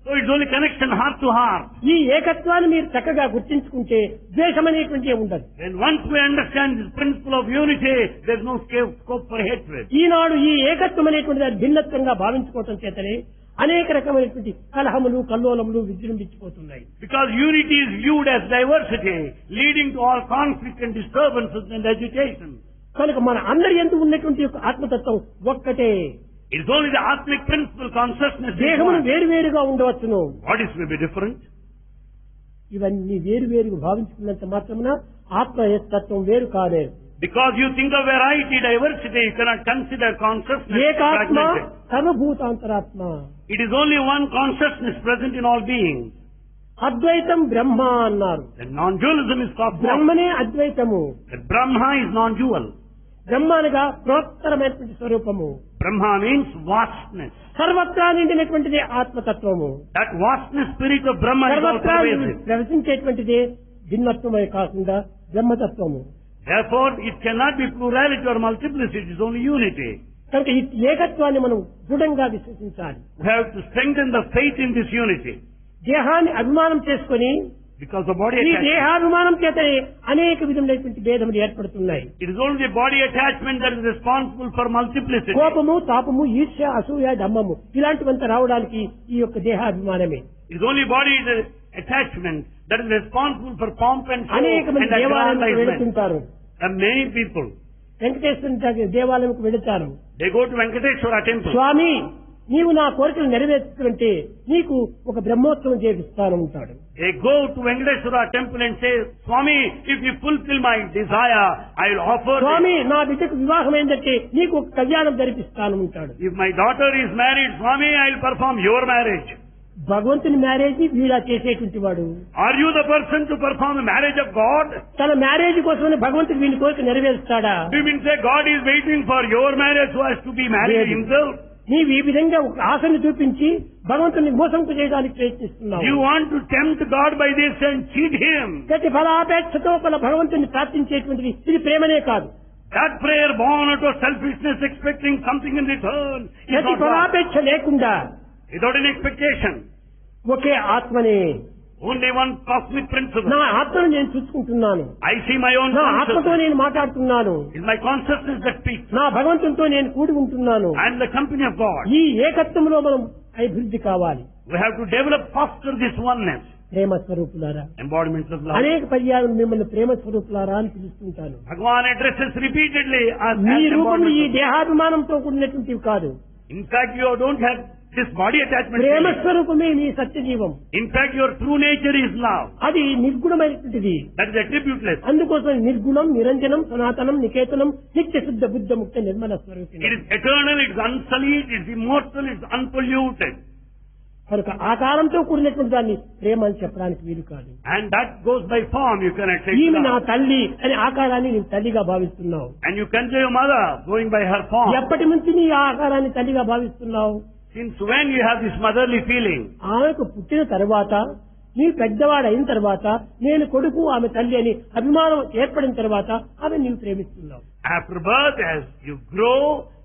So it's only connection heart to heart.
ఈ ఏకత్వాన్ని మీరు చక్కగా గుర్తించుకుంటే ద్వేషం అనేటువంటిది ఉండదు.
Then once we understand this principle of unity, there's no scope for hatred.
ఈనాడు ఈ ఏకత్వం అనేటువంటిది అది భిన్నత్వంగా భావించుకోవటం చేతనే అనేక రకమైనటువంటి కలహములు కల్లోలములు విజృంభించిపోతున్నాయి.
Because unity is viewed as diversity, leading to all conflict and disturbances and agitation.
కనుక మన అందరి యందు ఉన్నటువంటి యొక్క ఆత్మతత్వం ఒక్కటే.
It's only the Atmic principle, consciousness is
దేహమును
one.
వేరువేరుగా ఉండవచ్చును.
Bodies may be different.
ఇవన్నీ వేరువేరుగా భావించుకున్నంత మాత్రమున ఆత్మ తత్వం వేరు కాలేదు.
Because you think of variety, diversity, you cannot consider consciousness
ఏకాత్మ
fragmented.
సర్వభూతాంతరాత్మ.
It is only one consciousness present in all beings.
అద్వైతం బ్రహ్మ అన్నారు.
The non-dualism is cosmos.
బ్రహ్మనే అద్వైతము.
The Brahma is non-dual.
బ్రహ్మ అనగా ప్రోత్తరమైనటువంటి స్వరూపము.
Brahma means vastness.
సర్వత్రా నిండినటువంటిదే ఆత్మతత్వము.
That vastness spirit of Brahma is all
సర్వత్రా
pervasive.
ప్రవచించేటువంటిదే భిన్నత్వమే కాకుండా బ్రహ్మతత్వము.
Therefore, it cannot be plurality or multiplicity, it is only unity.
కనుక ఈ ఏకత్వాన్ని మనం దృఢంగా విశ్వసించాలి.
We have to strengthen the faith in this unity.
దేహాన్ని అభిమానం చేసుకొని
Because the body
ఈ
attachment,
దేహాభిమానం చేతనే అనేక విధములైనటువంటి భేదములు ఏర్పడుతున్నాయి.
it is only the body attachment that is responsible for multiplicity.
కోపము తాపము ఈర్ష్య అసూయ డమ్మము ఇలాంటివంతా రావడానికి ఈ యొక్క దేహాభిమానమే.
It is only body attachment that is responsible for pomp and show
అనేక
and
మంది దేవాలయానికి
aggrandizement.
వెళుతుంటారు.
And many people,
Venkateswara దేవాలయంకు వెళుతారు.
they go to Venkateshwara temple.
స్వామి నీవు నా కోరికలు నెరవేర్చుకుంటే నీకు ఒక బ్రహ్మోత్సవం చేపిస్తాను ఉంటాడు.
They go to Venkateshwara temple and say, Swami, if you fulfill my desire, I will offer this.
స్వామి నా బిడ్డకు వివాహం ఏంటంటే నీకు ఒక కళ్యాణం జరిపిస్తాను ఉంటాడు.
If my daughter is married, Swami, I will perform your marriage.
భగవంతుని మ్యారేజ్ వీడా చేసేటువంటి వాడు.
Are you the person to perform the marriage of God?
తన మ్యారేజ్ కోసమని భగవంతుడు వీని కోరిక నెరవేరుస్తాడా?
Do you mean say God is waiting for your marriage so as to be married himself?
నీవు ఈ విధంగా ఒక ఆశను చూపించి భగవంతుని మోసం చేయడానికి ప్రయత్నిస్తున్నావు.
You want to tempt God by this and cheat him.
ప్రతి ఫలాపేక్షతో భగవంతుని ప్రార్థించేటువంటిది ఇది ప్రేమనే కాదు.
That prayer born out of selfishness, expecting something in return, is
ప్రతి
not God.
ఫలాపేక్ష లేకుండా
Without any expectation.
ఒకే ఆత్మనే.
Only one cosmic principle.
నా ఆత్మను నేను చూసుకుంటున్నాను.
I see my own
నా ఆత్మతో
consciousness.
నేను మాట్లాడుతున్నాను.
It's my consciousness that speaks.
నా భగవంతునితో నేను కూడి ఉంటున్నాను.
And the company of God.
ఈ ఏకత్వంలో మనం అభివృద్ధి కావాలి.
We have to develop foster this oneness.
ప్రేమ స్వరూపులారా,
Embodiments of love.
అనేక పర్యాయం మిమ్మల్ని ప్రేమ స్వరూపులారా అని పిలుస్తుంటాను.
Bhagavan addresses repeatedly as
మీ రూపములు ఈ
embodiments of-
దేహాభిమానంతో కూడినటువంటివి కాదు.
In fact, you don't have this body attachment.
ప్రేమ స్వరూపమే నీ సత్యజీవం.
In fact, your true nature is love.
అది నిర్గుణమైనటువంటిది.
That is attributeless.
అందుకోసం నిర్గుణం, నిరంజనం, సనాతనం, నికేతనం, నిత్య శుద్ధ బుద్ధ ముక్త నిర్మల స్వరూపిణి.
It is eternal, it is unsullied, it is immortal, it is unpolluted.
కనుక ఆకారంతో కూడినటువంటి దాన్ని ప్రేమ అని చెప్పడానికి వీలు కాదు.
And that goes by form, you cannot take
ఈమె నా
love.
తల్లి అని ఆకారాన్ని నీవు తల్లిగా భావిస్తున్నావు.
And you consider your mother going by her form.
ఎప్పటి నుంచి నీ ఆ ఆకారాన్ని తల్లిగా భావిస్తున్నావు?
Since when you have this motherly feeling?
ఆమెకు పుట్టిన తర్వాత నీ పెద్దవాడు అయిన తర్వాత నేను కొడుకు ఆమె తల్లి అని అభిమానం ఏర్పడిన తర్వాత ఆమె నీవు ప్రేమిస్తున్నావు.
After birth, as you grow,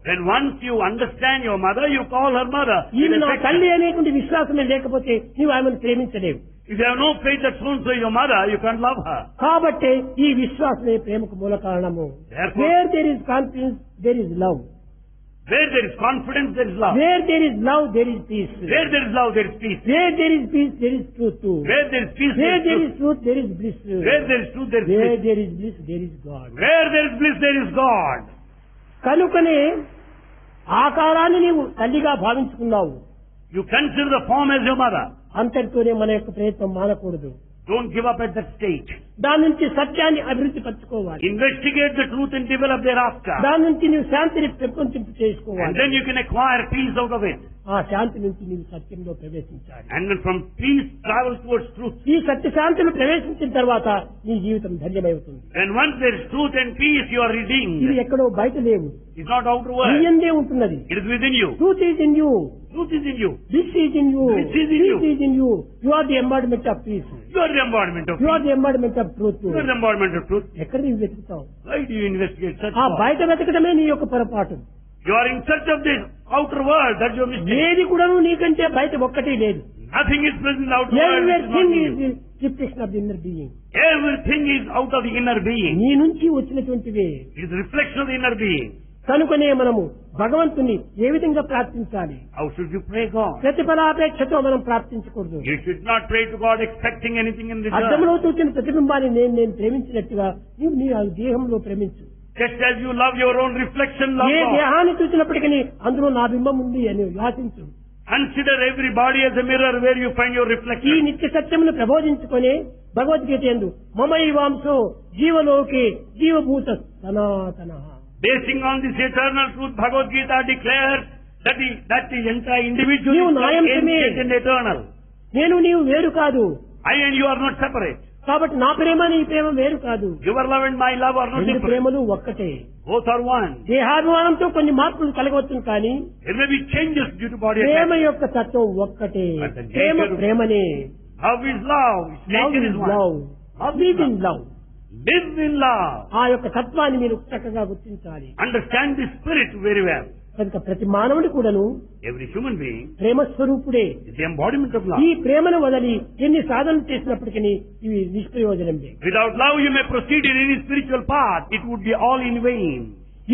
when once you understand your mother, you call her mother.
ఈమె
With
నా
affection.
తల్లి అనేటువంటి విశ్వాసమే లేకపోతే నీవు ఆమెను ప్రేమించలేవు.
If you have no faith that so-and-so is your mother, you can't love her.
కాబట్టి ఈ విశ్వాసమే ప్రేమకు మూల కారణము.
Therefore-
where there is confidence there is love.
Where there is confidence, there is love.
Where there is love there is peace.
Where there is love, there is peace.
Where there is peace there is truth.
Where there is peace, there
where
is
there
truth.
Is truth there is bliss.
Where there is truth, there is
where
bliss.
There is bliss there is God.
Where there is bliss, there is God.
కనుకనే ఆకారాన్ని నీవు తల్లిగా భావించుకున్నావు.
You consider the form as your mother.
అంతటితోనే మన యొక్క ప్రయత్నం మానకూడదు.
Don't give up at that stage.
దాని నుంచి సత్యాన్ని అభివృద్ధి పరచుకోవాలి.
Investigate the truth and develop thereafter.
దాని నుంచి నీవు శాంతిని పెంపొందింపు
And
చేసుకోవాలి.
then you can acquire peace out of it.
ఆ శాంతి నుంచి నీవు సత్యంలో ప్రవేశించాలి.
And then from peace, travel towards truth.
ఈ సత్య శాంతిలో ప్రవేశించిన తర్వాత నీ జీవితం ధన్యమవుతుంది.
And once there is truth and peace, you are
ఇది
redeemed.
ఎక్కడో బయట లేవు,
It's not outer
నీ
world.
యందే ఉంటున్నది.
It is within you.
Truth is in you.
Truth is in you.
This is in you.
This is in you.
This is in you. You are the embodiment of peace.
You are the embodiment of
you are
peace.
The embodiment of truth.
You are the embodiment of truth.
ఎక్కడ నీవు వెతుకుతావు?
Why do you investigate such
ఆ
thoughts?
బయట వెతకడమే నీ యొక్క పొరపాటు.
You are in search of this outer world. That's your mistake.
ఏది కూడాను నీకంటే బయట ఒక్కటే లేదు.
Nothing is present in the outer world. which is not
everything
in
is
you.
Reflection of the inner being.
Everything is out of the inner being.
నీ నుంచి వచ్చినటువంటివే.
It is a reflection of the inner being.
కనుకనే మనము భగవంతుని ఏ విధంగా ప్రార్థించాలి?
How should you pray God?
ప్రతిఫలాపేక్షతో మనం ప్రార్థించకూడదు.
You should not pray to God expecting anything in return.
అద్దంలో చూసిన ప్రతిబింబాన్ని నేను ప్రేమించినట్టుగా నీవు నీ ఆ దేహంలో ప్రేమించు.
Just as you love your own reflection, love
A
God.
దేహాన్ని చూసినప్పటికీ అందులో నా బింబం ఉంది అని యాచించు.
Consider every body as a mirror where you find your
ఈ
reflection.
నిత్య సత్యమును ప్రబోధించుకొని భగవద్గీత యందు మమైవాంశో జీవలోకే జీవభూత సనాతన.
Basing on this eternal truth, Bhagavad Gita declares that the entire individual
You
is
nayamtame.
ancient and eternal.
నేను నీవు వేరు కాదు.
I and you are not separate.
కాబట్టి నా ప్రేమ నీ ప్రేమ వేరు కాదు.
Your love and my love are not
రెండు
different.
ప్రేమలు ఒక్కటే.
Both are one.
దేహాభిమానంతో కొన్ని మార్పులు కలగవచ్చు కానీ
There may be changes due to body
Prema
attachment.
యొక్క తత్వం ఒక్కటే.
But the
ప్రేమ
nature-
ప్రేమనే.
Love is love. Its
love
nature
is
is one.
Love.
Love
live
is
in
love.
Love.
Live in love.
ఆ యొక్క తత్వాన్ని మీరు చక్కగా గుర్తించాలి.
Understand the spirit very well.
కనుక ప్రతి మానవుడి కూడాను
Every human being
ప్రేమ స్వరూపుడే.
is the embodiment of love.
ఈ ప్రేమను వదలి ఎన్ని సాధనలు చేసినప్పటికీ ఇవి నిష్ప్రయోజనమే.
Without love, you may proceed in any spiritual path. It would be all in vain.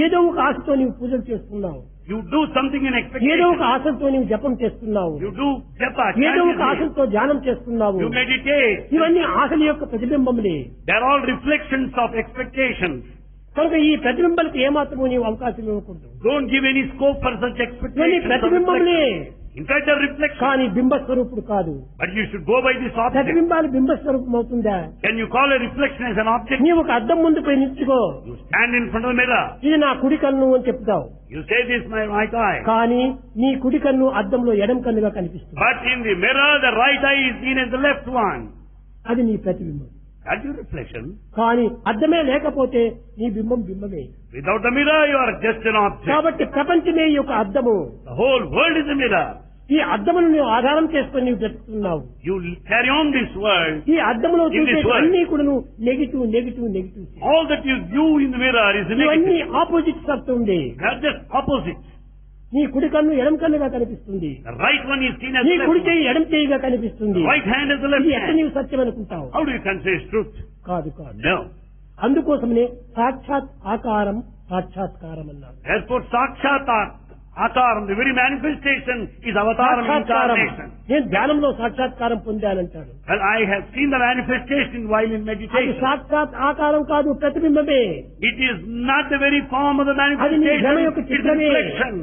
ఏదో ఒక ఆశతో నీవు పూజలు చేస్తున్నావు.
You do something in
ఏదో ఒక
expectation.
ఆశతో నీవు జపం చేస్తున్నావు,
You do japa,
ఏదో ఒక
chant.
ఆశతో ధ్యానం చేస్తున్నావు.
You meditate.
ఇవన్నీ ఆశల యొక్క ప్రతిబింబములే.
They are all reflections of expectations.
కనుక ఈ ప్రతిబింబాలకు ఏమాత్రము నీవు అవకాశం ఇవ్వకూడదు.
Don't give any scope for such
ఇవన్నీ
expectations. or
ప్రతిబింబములే,
reflections. In fact, they're reflections.
కానీ బింబస్వరూపుడు కాదు.
But you should go by this object.
ప్రతిబింబాలు బింబస్వరూపం అవుతుందా?
Can you call a reflection as an object?
నీవు ఒక అద్దం ముందు పోయి నిల్చుకో,
You stand in front of the mirror.
ఇది నా కుడి కన్ను అని చెప్తావు,
You say this is my right eye.
కానీ నీ కుడి కన్ను అద్దంలో ఎడం కన్నుగా కనిపిస్తుంది.
But in the mirror, the right eye is seen as the left one.
అది నీ ప్రతిబింబం.
That's your reflection.
కానీ అద్దమే లేకపోతే నీ బింబం బింబమే.
Without the mirror, you are just an object.
కాబట్టి ప్రపంచమే ఈ యొక్క అద్దము.
The whole world is a mirror.
ఈ అద్దమును నీవు ఆధారం చేసుకొని నీవు బ్రతుకుతున్నావు.
You carry on this world.
ఈ అద్దములో
In this
చూసే
world.
అన్ని కూడా negative negative negative.
All that you view in the mirror is
ఇవన్నీ
negative.
ఆపోజిట్స్ అవుతుంది.
They are just opposites.
నీ కుడి కన్ను ఎడం కన్నుగా కనిపిస్తుంది,
The right one is seen as
నీ
the
కుడి
left one.
చేయి ఎడం చేయిగా కనిపిస్తుంది.
The right hand is the left
ఇది ఎట్లా
hand.
నీవు సత్యం అనుకుంటావు?
How do you consider it's truth?
కాదు కాదు.
No.
అందుకోసమనే సాక్షాత్ ఆకారం సాక్షాత్కారం అన్నారు.
Therefore, Sakshat Akaram, the very manifestation, is Avataram
సాక్షాత్కారం.
incarnation.
నేను ధ్యానంలో సాక్షాత్కారం పొందానంటాడు.
Well, I have seen the manifestation while in
అది
meditation.
సాక్షాత్ ఆకారం కాదు, ప్రతిబింబమే.
It is not the very form of the
అది నీ
manifestation,
భ్రమ యొక్క
it is
చిత్రమే.
reflection.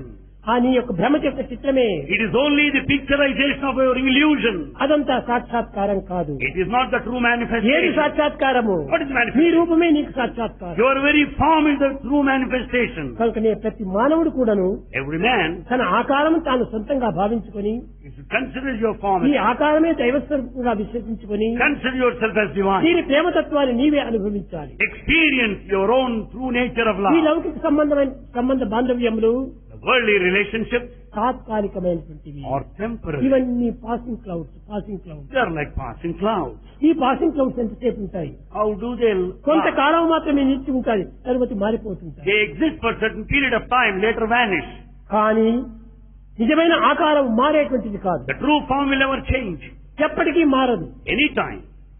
ఆ నీ యొక్క భ్రమ యొక్క చిత్రమే.
It is only the picturization of your illusion.
అదంతా సాక్షాత్కారం కాదు.
It is not the true
ఏది
manifestation.
సాక్షాత్కారము?
What is
నీ
manifestation?
రూపమే నీకు సాక్షాత్కారం.
Your very form is the true manifestation.
కనుకనే ప్రతి మానవుడు కూడాను
Every man,
తన ఆకారం తాను సొంతంగా భావించుకొని,
you should consider your form.
ఈ ఆకారమే దైవస్వరూపంగా విశ్వసించుకొని,
Consider yourself as divine.
దీని ప్రేమతత్వాన్ని నీవే అనుభవించాలి.
Experience your own true nature of
ఈ
love.
లౌకిక సంబంధ బాంధవ్యములు
The worldly relationships
తాత్కాలికమైనటువంటివి.
are temporary.
ఇవన్నీ passing clouds.
They are like passing clouds.
ఈ పాసింగ్ క్లౌడ్స్ ఎంతసేపు ఉంటాయి?
How do they?
కొంతకాలం మాత్రమే నిలిచి ఉంటాయి, తరువాత మారిపోతుంటాయి.
They exist for a certain period of time, later vanish.
కానీ నిజమైన ఆకారం మారేటువంటిది కాదు.
The true form will never change.
ఎప్పటికీ మారదు,
Any time,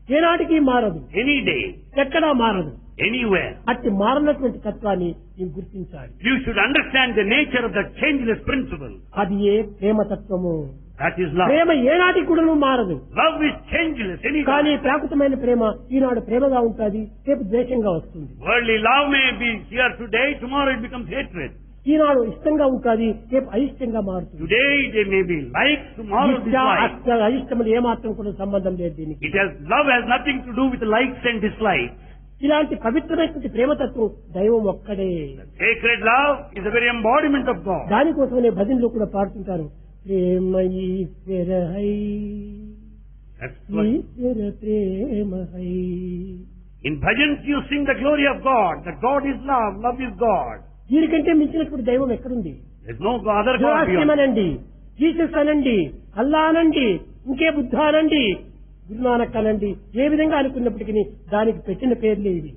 ఏనాటికి మారదు,
any day,
ఎక్కడా మారదు.
anywhere.
అట్టి మారనటువంటి తత్వాన్ని నీవు గుర్తించాలి.
You should understand the nature of that changeless principle.
అది ఏ ప్రేమతత్వము.
That is love.
ప్రేమ ఏనాటికి కూడా మారదు.
Love is changeless
కానీ
anytime.
ప్రాకృతమైన ప్రేమ ఈనాడు ప్రేమగా ఉంటుంది, రేపు ద్వేషంగా వస్తుంది.
Worldly love may be here today, tomorrow it becomes hatred.
ఈనాడు ఇష్టంగా ఉంటుంది, రేపు అయిష్టంగా మారుతుంది.
Today they may be like, tomorrow
ఇష్ట
dislike.
అష్ట అయిష్టములు ఏమాత్రం కూడా సంబంధం లేదు దీనికి.
Love has nothing to do with likes and dislikes.
ఇలాంటి పవిత్రమైనటువంటి ప్రేమతత్వం దైవం ఒక్కడే.
Sacred love is the very embodiment of God.
దానికోసమనే భజనలో కూడా పాడుతుంటారు, ప్రేమ ఈశ్వర హై,
That's what,
ఈశ్వర ప్రేమ హై.
in bhajans you sing the glory of God, that God is love, love is God.
దీనికంటే మించినటువంటి దైవం ఎక్కడుంది?
There's no other God
జోరాస్ట్రియం
beyond.
అనండి, జీసస్ అనండి, అల్లా అనండి, ఇంకే బుద్ధ అనండి, గురునానక్ అనండి, ఏ విధంగా అనుకున్నప్పటికీ దానికి పెట్టిన పేర్లే ఇవి.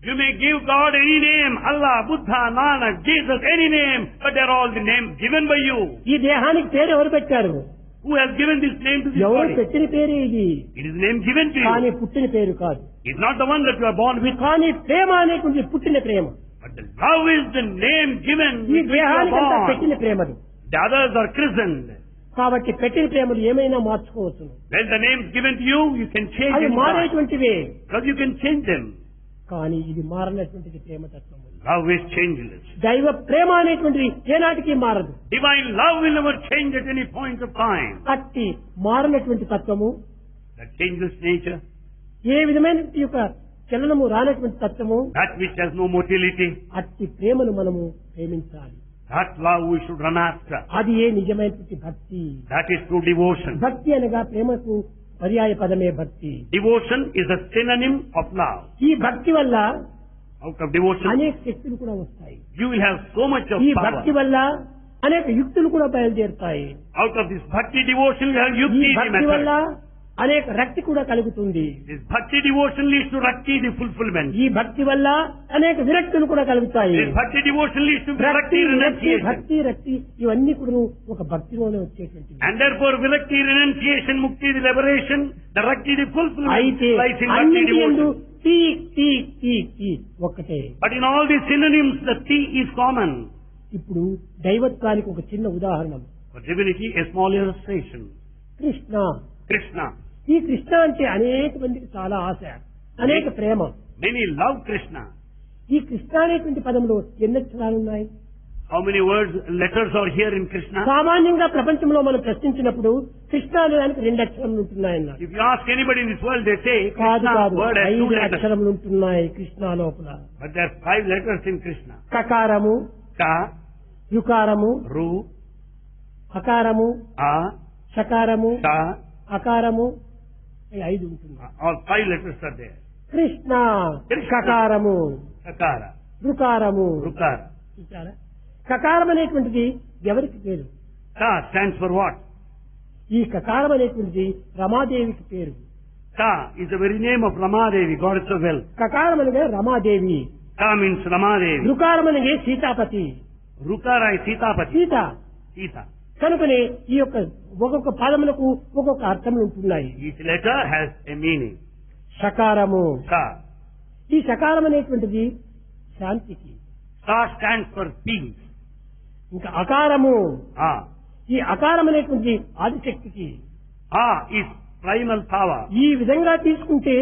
You may give God any name, Allah, Buddha, Nanak, Jesus, any name, but they're all the names given by you.
ఈ దేహానికి పేరు ఎవరు పెట్టారు?
Who has given this name to this
ఎవరు
body?
పెట్టిన పేరే ఇది,
It is the name given to
కానీ
you.
పుట్టిన పేరు కాదు.
It's not the one that you are born with.
కానీ ప్రేమ అనేటువంటి పుట్టిన ప్రేమ.
But the love is the name given
ఈ
with which you are
దేహానికంతా
born.
పెట్టిన ప్రేమలు.
The others are christened.
కాబట్టి పెట్టిన ప్రేమలు ఏమైనా మార్చుకోవచ్చు.
When the names given to you, you can change
అవి
them.
మారేటువంటివే,
Because you can change them.
కానీ ఇది మారనటువంటిది ప్రేమతత్వం.
Love is changeless.
దైవ ప్రేమ అనేటువంటిది ఏనాటికి మారదు.
Divine love will never change at any point of time.
అట్టి మారనటువంటి తత్వము,
That changeless nature,
ఏ విధమైన యొక్క చలనము రానటువంటి తత్వము,
that which has no motility,
అట్టి ప్రేమను మనము ప్రేమించాలి.
that love we should run after.
అది ఏ నిజమైనటువంటి భక్తి.
That is true devotion.
భక్తి అనగా ప్రేమకు పర్యాయ పదమే భక్తి.
Devotion is a synonym of love.
ఈ భక్తి వల్ల
Out of devotion,
అనేక శక్తులు కూడా వస్తాయి.
you will have so much of
ఈ
power.
భక్తి వల్ల అనేక యుక్తులు కూడా బయలుదేరుతాయి.
Out of this bhakti devotion, you have
ఈ
yukti, the
భక్తి వల్ల
method.
అనేక రక్తి కూడా కలుగుతుంది.
This bhakti devotion leads to rakti, the fulfillment.
ఈ భక్తి వల్ల అనేక విరక్తులు కూడా కలుగుతాయి.
This bhakti devotion leads to
భక్తి
virakti,
విరక్తి
renunciation.
భక్తి రక్తి ఇవన్నీ కూడా ఒక భక్తిలోనే వచ్చేటువంటివి.
And therefore, virakti, renunciation, mukti, the liberation, the rakti, the fulfillment,
అయితే
lies in bhakti
అన్నింటి యందు
devotion.
తీ ఒక్కటే.
But in all these synonyms, the ti is common.
ఇప్పుడు దైవత్వానికి ఒక చిన్న ఉదాహరణ.
For divinity, a small illustration.
Krishna.
Krishna.
ఈ కృష్ణ అంటే అనేక మందికి చాలా ఆశ, అనేక ప్రేమ.
Many love Krishna.
ఈ కృష్ణ అనేటువంటి పదంలో ఎన్ని అక్షరాలు ఉన్నాయి?
How many words, letters are here in Krishna?
సామాన్యంగా ప్రపంచంలో మనం ప్రశ్నించినప్పుడు కృష్ణ అనేదానికి 2 అక్షరములు ఉంటున్నాయన్నారు.
If you ask anybody in this world, they say
కాదు
Krishna
కాదు,
word has 2
5
letters.
అక్షరములు ఉంటున్నాయి కృష్ణ లోపల.
But there are 5 letters in Krishna.
కకారము,
Ka,
యుకారము,
Ru,
అకారము,
A,
షకారము,
Sha,
అకారము, ఈ 5 ఉంటుంది.
all 5 letters are there.
Krishna,
Krishna.
కకారము,
Kakara,
రుకారము.
Rukara.
చూసారా? కకారం అనేటువంటిది ఎవరికి పేరు?
Ka stands for what?
ఈ కకారం అనేటువంటిది రమాదేవికి పేరు.
Ka is the very name of Ramadevi, goddess of wealth.
కకారం అనగా రమాదేవి,
Ka means Ramadevi.
రుకారం అనగా Sitapati,
Rukara is Sitapati.
Sita.
Sita.
కనుకనే ఈ యొక్క ఒక్కొక్క పదములకు ఒక్కొక్క అర్థములు ఉంటున్నాయి.
Each letter has a meaning.
షకారము,
Ka.
ఈ షకారం అనేటువంటిది శాంతికి.
Ka stands for peace.
ఇంకా అకారము,
A.
ఈ అకారం అనేటువంటి ఆదిశక్తికి.
A is primal power.
ఈ విధంగా తీసుకుంటే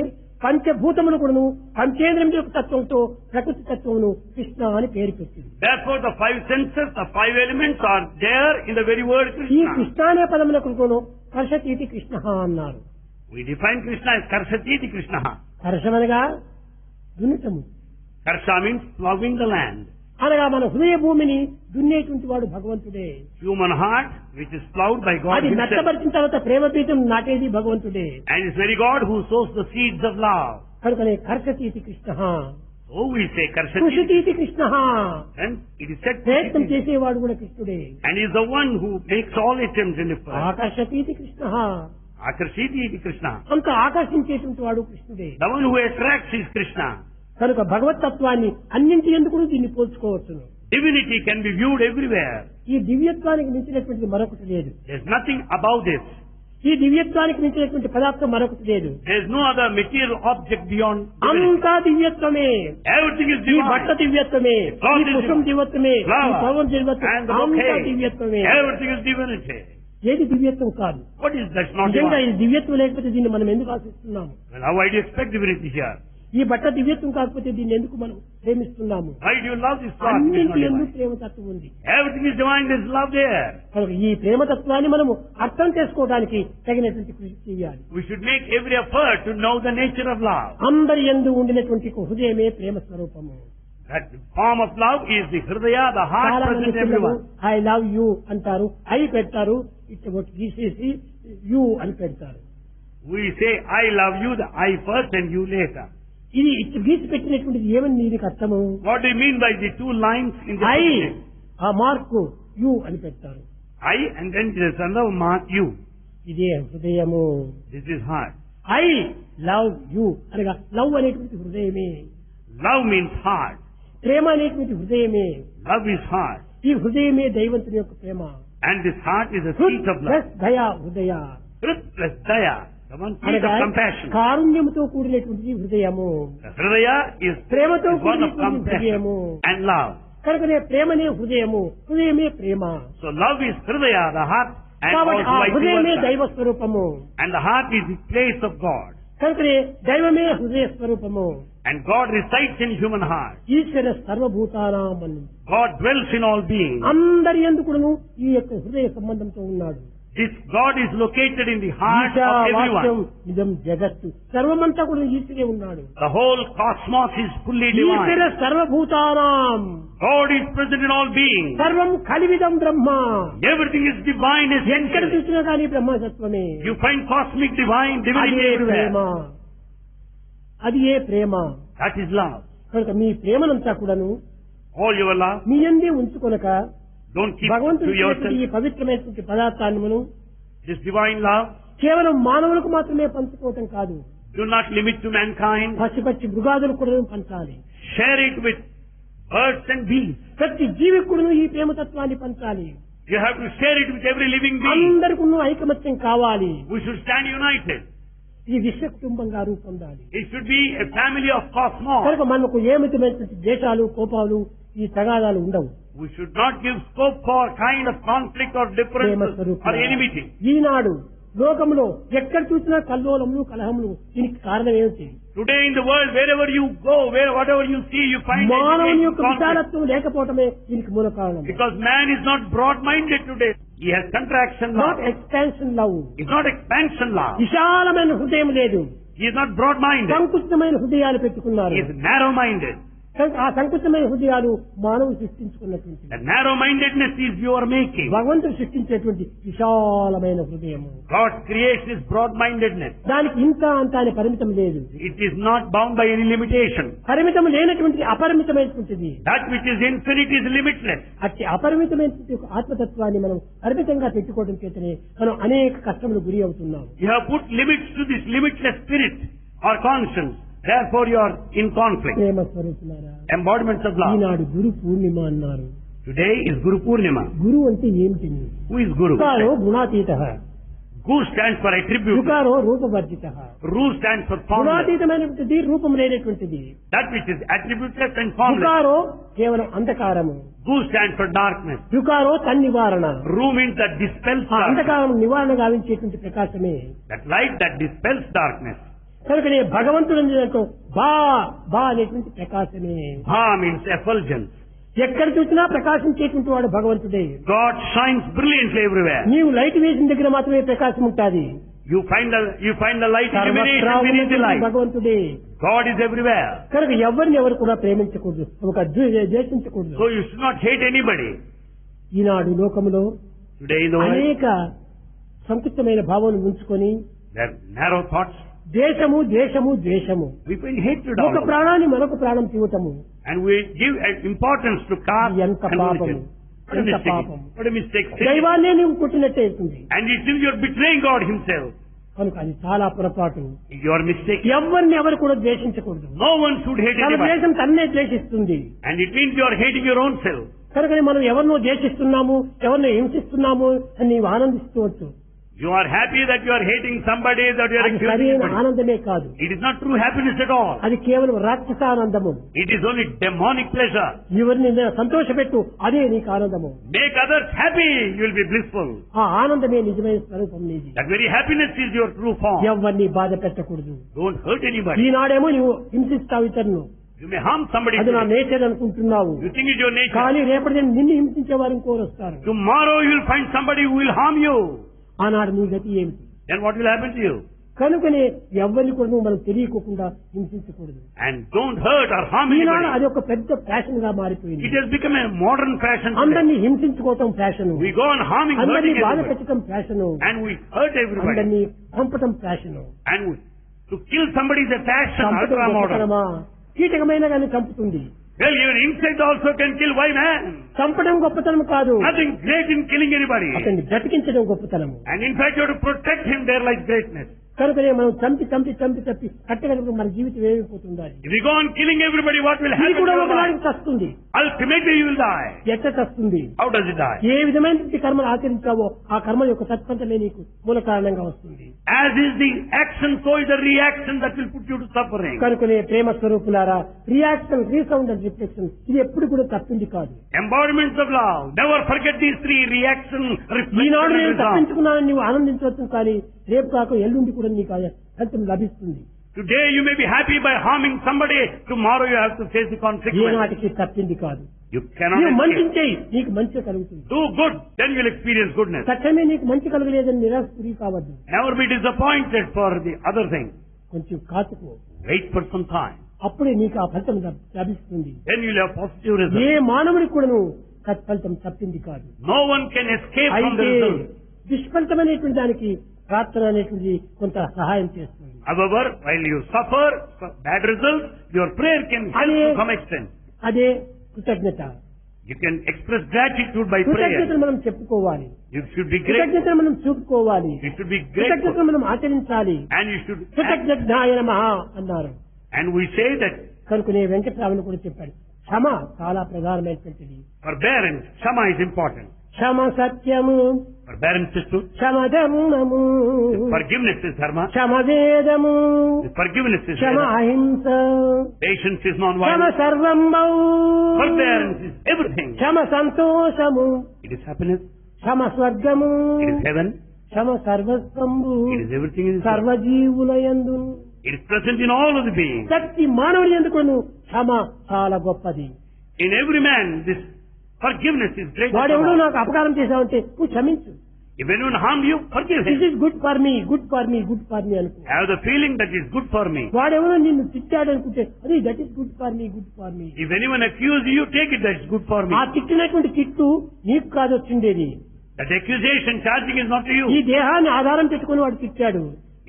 పంచభూతములు కూడాను పంచేంద్రియ తత్వంతో ప్రకృతి తత్వమును కృష్ణ అని పేరు పెట్టింది.
Therefore the 5 senses, the 5 elements are there in the very word
ఈ
Krishna.
కృష్ణ అనే పదములకు కర్షతీతి కృష్ణ అన్నారు.
We define Krishna as Karshati Krishna.
కర్షమనగా దున్నటము,
Karsha means plowing the land.
అనగా మన హృదయ భూమిని దున్నేటువంటి వాడు భగవంతుడే.
Human heart which is plowed by God
అది
himself.
నష్టపరిచిన తర్వాత ప్రేమ బీజం నాటేది భగవంతుడే.
And it's very God who sows the seeds of love.
కనుకనే కర్షతీతి Krishna,
So we say Karshati.
కృషితీతి Krishna.
And it is said
ప్రయత్నం
Krishna.
చేసేవాడు కూడా కృష్ణుడే.
And he is the one who makes all attempts in the first.
ఆకర్షతీతి Krishna,
Akarshiti Krishna.
అంత ఆకర్షించేటువంటి వాడు కృష్ణుడే.
The one who attracts is Krishna.
కనుక భగవతత్వాన్ని అన్నింటి ఎందుకు దీన్ని పోల్చుకోవచ్చును.
Divinity can be viewed everywhere.
ఈ దివ్యత్వానికి మించినటువంటి మరొకటి లేదు.
There's nothing above this.
ఈ దివ్యత్వానికి మించినటువంటి పదార్థం మరొకటి లేదు.
There's no other material object beyond divinity.
అంతా దివ్యత్వమే.
Everything is
ఈ బట్ట
divine.
దివ్యత్వమే,
God
ఈ
is
పుష్పం
divine.
దివ్యత్వమే, ఈ
Flower
పవం దివ్యత్వమే,
and the
అంతా
bouquet.
దివ్యత్వమే.
Everything is divinity.
ఏది దివ్యత్వం కాదు.
What is that? Not
నిజంగా ఈ
divine.
దివ్యత్వం లేకపోతే దీన్ని మనం ఎందుకు ఆశిస్తున్నాము?
Well, how do you expect divinity here?
ఈ బట్ట దివ్యత్వం కాకపోతే దీన్ని ఎందుకు మనం ప్రేమిస్తున్నాము?
Why do you love this God? It is not
అన్నింటి ఎందుకు
divine.
ప్రేమతత్వం ఉంది.
Everything is divine. There's love there.
కనుక ఈ ప్రేమతత్వాన్ని మనము అర్థం చేసుకోవడానికి తగినటువంటి కృషి చేయాలి.
We should make every effort to know the nature of love.
అందరి యందు ఉండినటువంటి హృదయమే ప్రేమ స్వరూపము.
That form of love is the hridaya, the heart
చాలా మంది
present in
పిల్లలు
everyone.
ఐ లవ్ యూ అంటారు, ఐ పెడతారు, ఇట్లా గీసేసి యూ అని పెడతారు.
We say, I love you, the I first and you later.
ఇది ఇట్లా గీసి పెట్టినటువంటిది ఏమని దీనికి అర్థము?
What do you mean by the 2 lines in the
I
position?
ఆ మార్కు యూ అని పెడతారు.
I and then there's another mark you.
ఇదే హృదయము.
This is heart.
I love you అనగా లవ్ అనేటువంటి హృదయమే,
Love means heart.
ప్రేమ అనేటువంటి హృదయమే.
Love is heart.
ఈ హృదయమే దైవంతుని యొక్క ప్రేమ.
And this heart is the seat of love.
Plus దయా హృదయ
Hrit plus daya, the one seat
అనగా
of compassion.
కారుణ్యముతో కూడినటువంటి హృదయము,
The hridaya is
ప్రేమతో
one of
కూడినటువంటి
compassion
హృదయము.
and love.
కనుకనే ప్రేమనే హృదయము, హృదయమే ప్రేమ.
So love is hridaya, the heart, and
కాబట్టి ఆ
also
హృదయమే
vice
దైవ
versa.
స్వరూపము.
And the heart is the place of God.
కనుకనే దైవమే హృదయ స్వరూపము.
And God resides in human heart.
Eshwara సర్వభూతానామని
God dwells in all beings.
అందరి యందుకును ఈ యొక్క హృదయ సంబంధంతో ఉన్నాడు.
This God is located in the heart
Esha
of
వాక్యం
everyone.
ఇదం జగత్తు, సర్వమంతా కూడా ఈశ్వరే ఉన్నాడు.
The whole cosmos is fully
Eshwara
divine.
సర్వభూతానాం
God is present in all beings.
సర్వం కలివిదం బ్రహ్మ.
Everything is divine
ఎక్కడ
essentially.
చూసినా కానీ బ్రహ్మతత్వమే.
You find cosmic divine divinity
అదే ప్రేమ,
everywhere.
అది ఏ ప్రేమ.
That is love.
కనుక మీ ప్రేమనంతా కూడాను
All your love,
me యందే ఉంచుకొనక
don't keep
భగవంతుడు
to
ఇచ్చినటువంటి ఈ
yourself.
పవిత్రమైనటువంటి పదార్థాన్ని మనం
This divine love,
కేవలం మానవులకు మాత్రమే పంచుకోవటం కాదు,
do not limit to mankind.
పశుపక్షి మృగాదులకు కూడా పంచాలి.
Share it with birds and beasts.
ప్రతి జీవికి కూడా ఈ ప్రేమతత్వాన్ని పంచాలి.
You have to share it with every living being.
అందరికీ ఐకమత్యం కావాలి.
We should stand united.
ఇది విశ్వ కుటుంబంగా రూపొందాలి.
It should be a family of cosmos.
కనుక మనకు ఏ విధమైనటువంటి దేశాలు కోపాలు ఈ తగాదాలు ఉండవు.
We should not give scope for kind of conflict or differences or enmity.
ఈనాడు లోకంలో ఎక్కడ చూసినా కల్లోలములు కలహములు. దీనికి కారణం ఏమిటి?
Today in the world, wherever you go, whatever you see, you find
మానవుని యొక్క
conflict.
విశాలత్వం లేకపోవటమే దీనికి మూల కారణం.
Because man is not broad-minded today. He has contraction
not
love.
Expansion love.
It's not expansion love.
విశాలమైన హృదయం లేదు.
He is not broad-minded.
సంకుచితమైన హృదయాలు పెట్టుకున్నారు.
He is narrow-minded.
ఆ సంకుచితమైన హృదయాలు మానవులు సృష్టించుకున్నటువంటి
The narrow-mindedness is your making.
భగవంతుడు సృష్టించేటువంటి విశాలమైన హృదయము.
God's creation is broad-mindedness.
దానికి ఇంకా అంత అనే పరిమితం లేదు.
It is not bound by any limitation.
పరిమితం లేనటువంటి అపరిమితమైనటువంటిది.
That which is infinite is limitless.
అట్టి అపరిమితమైనటువంటి ఒక ఆత్మతత్వాన్ని మనం పరిమితంగా పెట్టుకోవడం చేతనే మనం అనేక కష్టములు గురి అవుతున్నాం.
You have put limits to this limitless spirit or conscience. Therefore you are in conflict.
ప్రేమ స్వరూపులారా,
Embodiments of love.
ఈనాడు గురు పూర్ణిమ అన్నారు.
Today is Guru Purnima.
గురు అంటే ఏమిటి?
Who is Guru?
యుకారో గుణాతీత.
Gu stands for attribute.
యుకారో రూపవర్జిత.
Ru stands for formless.
గుణాతీతమైనటువంటిది, రూపం లేనటువంటిది.
That which is attributeless and formless.
యుకారో కేవలం అంధకారము.
Gu stands for darkness.
యుకారో తన్నివారణ.
Ru means that dispels
ఆ
darkness.
అంధకారం నివారణ గావించేటువంటి ప్రకాశమే.
That light that dispels darkness.
కనుకనే భగవంతుడు దాంట్లో బా బా అనేటువంటి ప్రకాశమే.
Ha means effulgence.
ఎక్కడ చూసినా ప్రకాశించేటువంటి వాడు భగవంతుడే.
God shines brilliantly everywhere.
నీవు లైట్ వేసిన దగ్గర మాత్రమే ప్రకాశం ఉంటుంది.
You find the light illumination within the light.
భగవంతుడే.
God is everywhere.
కనుక ఎవరిని ఎవరు కూడా ప్రేమించకూడదు, ఒక ద్వేషించకూడదు.
So you should not hate anybody.
ఈనాడు లోకములో
Today in the world,
అనేక సంకుచితమైన భావాలు ఉంచుకొని
there are narrow thoughts.
దేశము దేశము ద్వేషము,
We bring hatred
ఒక
out.
ప్రాణాన్ని మరొక ప్రాణం తీయటము.
And we give importance to caste
ఎంత
and
పాపము,
religion. What a
ఎంత
mistake.
పాపం.
What a mistake.
దైవాన్నే నీవు కొట్టినట్టే అవుతుంది.
And it seems you are betraying God himself.
కనుక అది చాలా పొరపాటు.
You are mistaken.
ఎవరిని ఎవరు కూడా ద్వేషించకూడదు.
No one should hate
తన
anybody.
ద్వేషం తన్నే ద్వేషిస్తుంది.
And it means you are hating your own self.
కనుక మనం ఎవరినో ద్వేషిస్తున్నాము, ఎవరినో హింసిస్తున్నాము అని నీవు ఆనందిస్తవచ్చు.
You are happy that you are hating somebody, that you are
అది
accusing
సరైన
somebody.
ఆనందమే కాదు.
It is not true happiness at all.
అది కేవలం రాక్షసానందము.
It is only demonic pleasure.
ఎవరిని సంతోషపెట్టు, అదే నీకు ఆనందము.
Make others happy, you will be blissful.
ఆ ఆనందమే నిజమైన స్వరూపం నీది.
That very happiness is your true form.
ఎవరిని బాధ పెట్టకూడదు.
Don't hurt anybody.
ఈనాడేమో నువ్వు హింసిస్తావు ఇతరును,
You may harm somebody
అది నా
today.
నేచర్ అనుకుంటున్నావు.
You think it's your nature.
కానీ రేపటి దినం నిన్ను హింసించే వారు ఇంకోరు వస్తారు.
Tomorrow you will find somebody who will harm you.
ఆనాడు నీ గతి ఏమిటి?
Then what will happen to you?
కనుకనే ఎవరిని కూడా మనం తెలియకోకుండా హింసించకూడదు.
And don't hurt or harm
Eenadu
anybody.
అది ఒక పెద్ద ఫ్యాషన్ గా మారిపోయింది.
It has become a modern fashion today.
అందరినీ హింసించుకోవటం fashion,
We go on harming,
అందరినీ
hurting
బాధ
everybody.
పెట్టడం fashion,
And we hurt everybody.
అందరినీ చంపటం fashion.
And to kill somebody is a fashion,
చంపటం
ultra modern.
గొప్పతనమా? కీటకమైన కానీ చంపుతుంది.
Well, even insect also can kill. Why man?
చంపడం గొప్పతనం కాదు,
Nothing great in killing anybody.
అతన్ని బ్రతికించడం గొప్పతనము.
And in fact, you have to protect him. There lies greatness.
కనుకనే మనం చంపి చంపి చంపి చంపి కట్టగలిగిన మన జీవితం ఏమైపోతుంది?
If you go on killing everybody, what will
ఇది
happen to
కూడా
your
ఒకనాడికి
life?
చస్తుంది.
Ultimately, you will die.
ఎట్లా చస్తుంది?
How does it die?
ఏ విధమైన కర్మలు ఆచరించావో ఆ కర్మ యొక్క సత్పంతలే నీకు మూల కారణంగా వస్తుంది.
As is the action, so is the reaction that will put you to suffering.
కనుకనే ప్రేమ స్వరూపులారా, రియాక్షన్, రీసౌండ్ అండ్ రిఫ్లెక్షన్ ఇది ఎప్పుడు కూడా తప్పింది కాదు.
Embodiments of love. Never forget these three: reaction, reflection,
Eenadu
and
నేను
resound.
తప్పించుకున్నానని నీవు ఆనందించవచ్చు, కానీ రేపు కాక ఎల్లుండి కూడా నీకు ఆ ఫలితం లభిస్తుంది.
Today you may be happy by harming somebody. Tomorrow you have to face the consequences.
ఏనాటికి తప్పింది కాదు.
You cannot
నీవు మంచి
escape.
చేయి, నీకు మంచి కలుగుతుంది.
Do good, then you will experience goodness.
తక్షణమే నీకు మంచి కలగలేదని నిరాశ గురి కావద్దు.
Never be disappointed for the other thing.
కొంచెం కాచుకో,
Wait for some time.
అప్పుడే నీకు ఆ ఫలితం లభిస్తుంది.
Then you will have positive result.
ఏ మానవుడికి కూడా నువ్వు సత్ఫలితం తప్పింది కాదు.
No one can escape from the
అయితే
result.
దుష్ఫలితమైనటువంటి దానికి ప్రార్థన అనేటువంటి కొంత సహాయం చేస్తుంది.
However, while you suffer bad results, your prayer can help to some extent.
అదే కృతజ్ఞత.
You can express gratitude by prayer.
కృతజ్ఞతను మనం చెప్పుకోవాలి,
You should be grateful.
కృతజ్ఞతను మనం చూపుకోవాలి,
You should be
కృతజ్ఞతను
grateful.
మనం ఆచరించాలి.
And you should act.
కృతజ్ఞాయ నమః అన్నారు.
And we say that
కనుకనే వెంకటరామన్ కూడా చెప్పాడు, క్షమ చాలా ప్రధానమైనటువంటిది.
forbearance, Shama is important.
క్షమ సత్యము
Forbearance is truth.
క్షమధర్మము,
Forgiveness is dharma.
క్షమవేదము,
Forgiveness is
Kshama
Veda.
అహింస,
Patience is
Kshama
non-violence.
సర్వంబౌ,
Forbearance is everything.
క్షమ సంతోషము,
It is happiness.
క్షమ స్వర్గము,
It is heaven.
Kshama సర్వస్వంబు,
It is everything in this world.
సర్వజీవులయందు,
It is present in all of the beings.
ప్రతి మానవుని ఎందుకును క్షమ చాలా గొప్పది.
In every man, this forgiveness is great.
వాడెవడో నాకు అపకారం చేశావంటే నువ్వు క్షమించు.
If anyone harmed you, forgive
this
him.
Is good for me, good for me, good for me అనుకో.
Have the feeling that is good for me.
వాడెవడో నిన్ను తిట్టాడు అనుకుంటే అది that is good for me, good for me.
If anyone accuses you, take it that is good for me.
ఆ తిట్టినటువంటి తిట్టు నీకు కాదు వచ్చిండేది.
That accusation, charging is not to
ఈ
you.
దేహాన్ని ఆధారం పెట్టుకుని వాడు తిట్టాడు.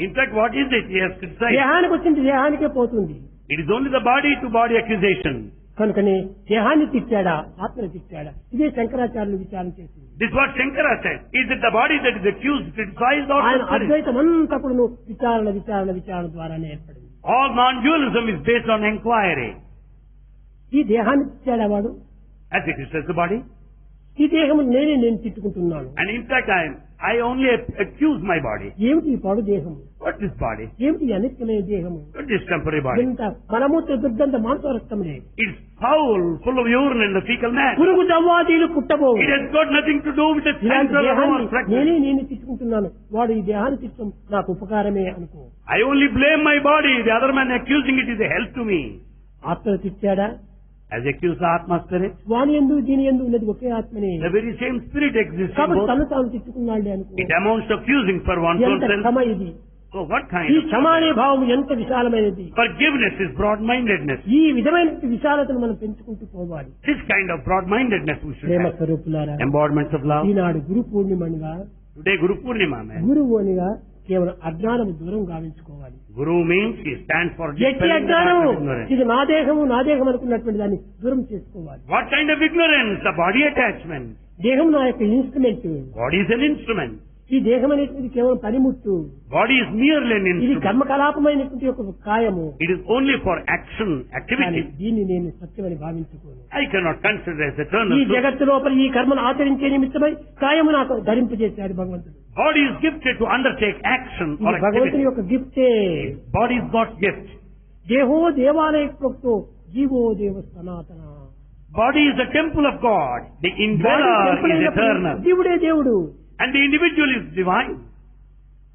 In fact, what is it? He has criticized.
దేహానికి వచ్చింది దేహానికే పోతుంది.
It is only the body to body accusation.
కనుకనే దేహాన్ని తిట్టాడా ఆత్మని తిట్టాడా? ఇదే శంకరాచార్యులు విచారణ చేసింది.
This is what Shankara said. Is it the body that is accused, criticized, or
ఆయన
the spirit?
అద్వైతం అంతా కూడా విచారణ ద్వారానే ఏర్పడింది.
All non-dualism is based on inquiry.
ఈ దేహాన్ని తిట్టాడా వాడు?
As it criticizes the body.
ఈ దేహము నేను తిట్టుకుంటున్నాను.
And in fact, I only accuse my body.
ఏమిటి ఈ పాడు దేహము?
What is body?
ఏమిటి ఈ అనిత్యమైన దేహము?
What is temporary body?
ఇంత మలమూత్ర దుర్గంధ మాంసరక్తములే.
It's foul, full of urine and the fecal matter.
పురుగు దవ్వాదీలు పుట్టబోవు.
It has got nothing to do with the
ఇలాంటి
central
దేహాన్ని
or fragment.
నేను తిట్టుకుంటున్నాను. వాడు ఈ దేహాన్ని తిట్టడం నాకు ఉపకారమే అనుకో.
I only blame my body. The other man accusing it is a help to me.
ఆత్మను తిట్టాడా?
As accused the Atma spirit,
వాని ఎందు దీని ఎందు ఉన్నది ఒకే ఆత్మనే.
the very same spirit exists in
కాబట్టి
both.
తను తాను తిట్టుకున్నాడు అనుకో.
It amounts to accusing for one's own
ఎంత
self.
క్షమ ఇది!
So what kind
ఈ
of
క్షమ అనే భావం ఎంత విశాలమైనది!
forgiveness is broad-mindedness.
ఈ విధమైన విశాలతను మనం పెంచుకుంటూ పోవాలి.
This kind of broad-mindedness we should
Prema
have.
స్వరూపులారా,
Embodiments of love.
Eenadu Guru పూర్ణిమగా
Today Guru Purnima, man.
గురువు అనిగా కేవలం అజ్ఞానం దూరం గావించుకోవాలి.
Guru means he stands for
ఎట్టి
dispelling the
అజ్ఞానం
dark ignorance.
ఇది నా దేహం అనుకున్నటువంటి దాన్ని దూరం చేసుకోవాలి.
What kind of ignorance? The body attachment.
దేహం నా యొక్క instrument.
Body is an instrument.
ఈ దేహం అనేటువంటిది కేవలం పనిముట్టు.
Body is merely an
ఇది
instrument.
కర్మకలాపమైనటువంటి ఒక కాయము.
It is only for action,
కానీ
activity.
దీన్ని నేను సత్యమని భావించుకోను.
I cannot consider as
ఈ
eternal. truth.
జగత్తు లోపల ఈ కర్మను ఆచరించే నిమిత్తమై కాయము నాకు ధరింపజేశాడు భగవంతుడు.
Body is gifted to undertake action
ఇది
or
భగవంతుని
activity.
యొక్క గిఫ్టే.
Body is God's gift.
దేహో దేవాలయ ప్రోక్తో జీవో దేవ సనాతన.
Body is the temple of God. The
body
indweller
temple
is
అయినప్పుడు
eternal.
జీవుడే దేవుడు.
And the individual is divine.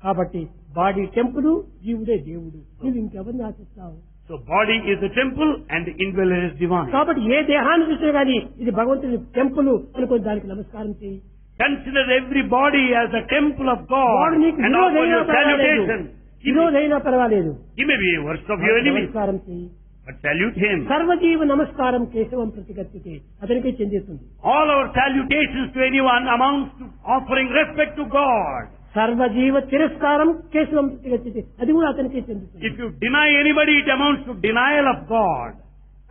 కాబట్టి బాడీ టెంపుల్, జీవుడే దేవుడు. నువ్వు ఇంకెవరిని ఆశిస్తావు?
So body is the temple and the indweller is divine.
కాబట్టి ఏ దేహాన్ని చూసినా కానీ ఇది భగవంతుని టెంపుల్ అనుకుని దానికి నమస్కారం చేయి.
Consider every body as a temple of
వాడు
God
నీకు
and offer
విరోధైనా
your
పర్వాలేదు,
salutation.
విరోధైనా పర్వాలేదు,
He may be a worst of your enemy,
నమస్కారం చేయి.
but salute him.
సర్వజీవ నమస్కారం కేశవం ప్రతిగత్యతే, అతనికే చెందుతుంది.
All our salutations to anyone amounts to offering respect to God.
సర్వజీవ తిరస్కారం కేశవం ప్రతిగత్యతే, అది కూడా అతనికే చెందుతుంది.
If you deny anybody, it amounts to denial of God.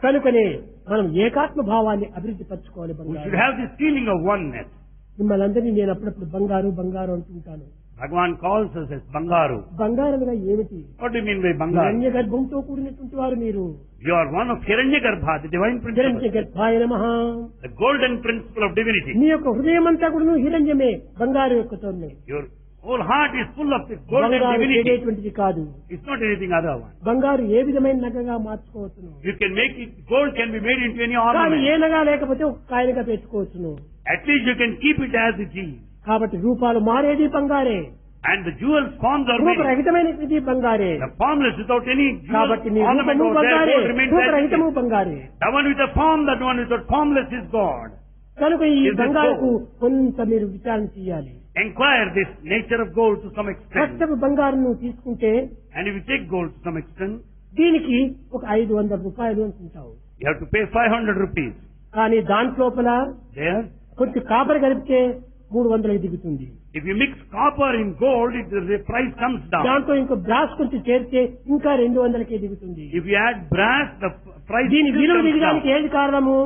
కనుకనే మనం ఏకాత్మ భావాన్ని అభివృద్ధి పరచుకోవాలి.
We
బంగారు
should have this feeling of oneness.
మిమ్మల్ని అందరినీ నేను అప్పుడప్పుడు బంగారు బంగారు అంటుంటాను.
Bhagavan calls us as Bangaru.
బంగారముగా ఏమిటి?
What do you mean by Bangaru?
హిరణ్య గర్భంతో కూడినటువంటి వారు మీరు.
You are one of Hiranyagarbha, the divine principle.
హిరణ్య గర్భాయ నమః.
The golden principle of divinity.
నీ యొక్క హృదయం అంతా కూడా హిరణ్యమే, బంగారు యొక్కతోనే.
Your whole heart is full of this golden
బంగారు
divinity.
చెడేటువంటిది కాదు.
It's not anything other one.
బంగారు ఏ విధమైన నగగా మార్చుకోవచ్చును.
You can make it, gold can be made into any
కానీ
ornament.
ఏ నగా లేకపోతే ఒక కాయనగా పెట్టుకోవచ్చును.
At least you can keep it as it is.
కాబట్టి రూపాలు మారేది బంగారే,
And the jewels forms are made.
రూపరహితమైనది బంగారే.
The formless without any jewel
కాబట్టి నీ
ornament
రూపము
or there
బంగారే,
gold remains as it
రూపరహితము
is.
బంగారే.
The one with the form, that one without formless is God.
కనుక ఈ
Is this
బంగారుకు
gold?
కొంత మీరు విచారణ చేయాలి.
Inquire this nature of gold to some extent.
కష్టపు బంగారును తీసుకుంటే
And if you take gold to some extent,
దీనికి ఒక 500 రూపాయలు అనుకుంటావు.
you have to pay 500 rupees.
కానీ దాంట్లోపల
There,
కొంచెం కాపర్ కలిపితే 300 దిగుతుంది.
if you mix copper in gold, the price comes down.
దాంట్లో ఇంకో బ్రాస్ కొంచెం చేరితే ఇంకా 200కే దిగుతుంది.
If you add brass, the price
దీని
still
విలువ
comes
దిగడానికి
down.
ఏది కారణము?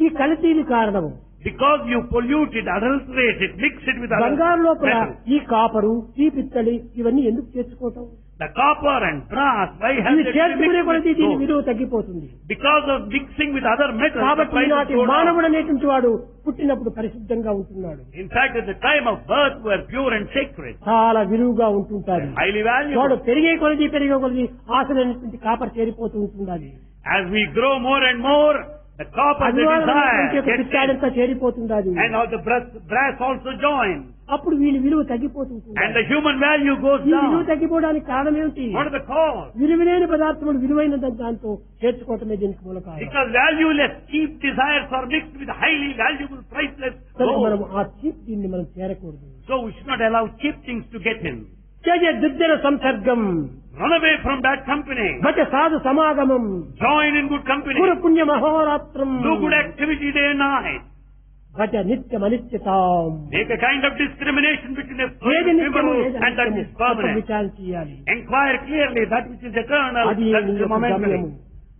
ఈ కల్తీది కారణము.
Because you pollute it, adulterate it, mix it with other
బంగారు లోపల
metals.
ఈ కాపరు, ఈ పిత్తడి ఇవన్నీ ఎందుకు చేర్చుకోవటం?
The copper and brass, why have
ఇది
they
చేర్చుకునే
mixed
కొలది
with
దీని
gold?
విలువ తగ్గిపోతుంది.
Because of mixing with other metals, the
కాబట్టి
price
ఈనాటి
will go down.
మానవుడు అనేటువంటి వాడు పుట్టినప్పుడు పరిశుద్ధంగా ఉంటున్నాడు.
In fact, at the time of birth, were pure and sacred,
చాలా విలువగా ఉంటుంటారు.
highly
వాడు
valuable.
పెరిగే కొలది ఆశలైనటువంటి కాపర్ చేరిపోతూ ఉంటుండాలి.
As we grow more and more, the copper, the desire, gets in,
పిచ్చాడంతా చేరిపోతుండాలి.
and all the brass also join,
అప్పుడు వీళ్ళ విలువ తగ్గిపోతుంటుంది.
and the human value goes
ఈ విలువ
down.
తగ్గిపోవడానికి కారణం ఏమిటి?
What is the cause?
విలువలేని పదార్థములు విలువైన దాంతో చేర్చుకోవటమే దీనికి మూల కారణం.
Because valueless, cheap desires are mixed with highly valuable, priceless
కనుక మనం
gold.
ఆ చీప్ దీన్ని మనం చేరకూడదు.
So we should not allow cheap things to get in.
త్యజ దుర్జన సంసర్గం
Run away from that company.
భజ సాధు సమాగమం
Join in good company.
పుర పుణ్య మహోరాత్రం
Do good activity day and night.
భజ నిత్యం అనిత్యతాం.
Make a kind of discrimination between a
ఏది నిత్యము
ephemeral
ఏది
and that is
అనిత్యము
permanent.
విచారణ చేయాలి.
Inquire clearly that which is eternal,
అది
that
నీ
is
యొక్క
momentary.
గమ్యము.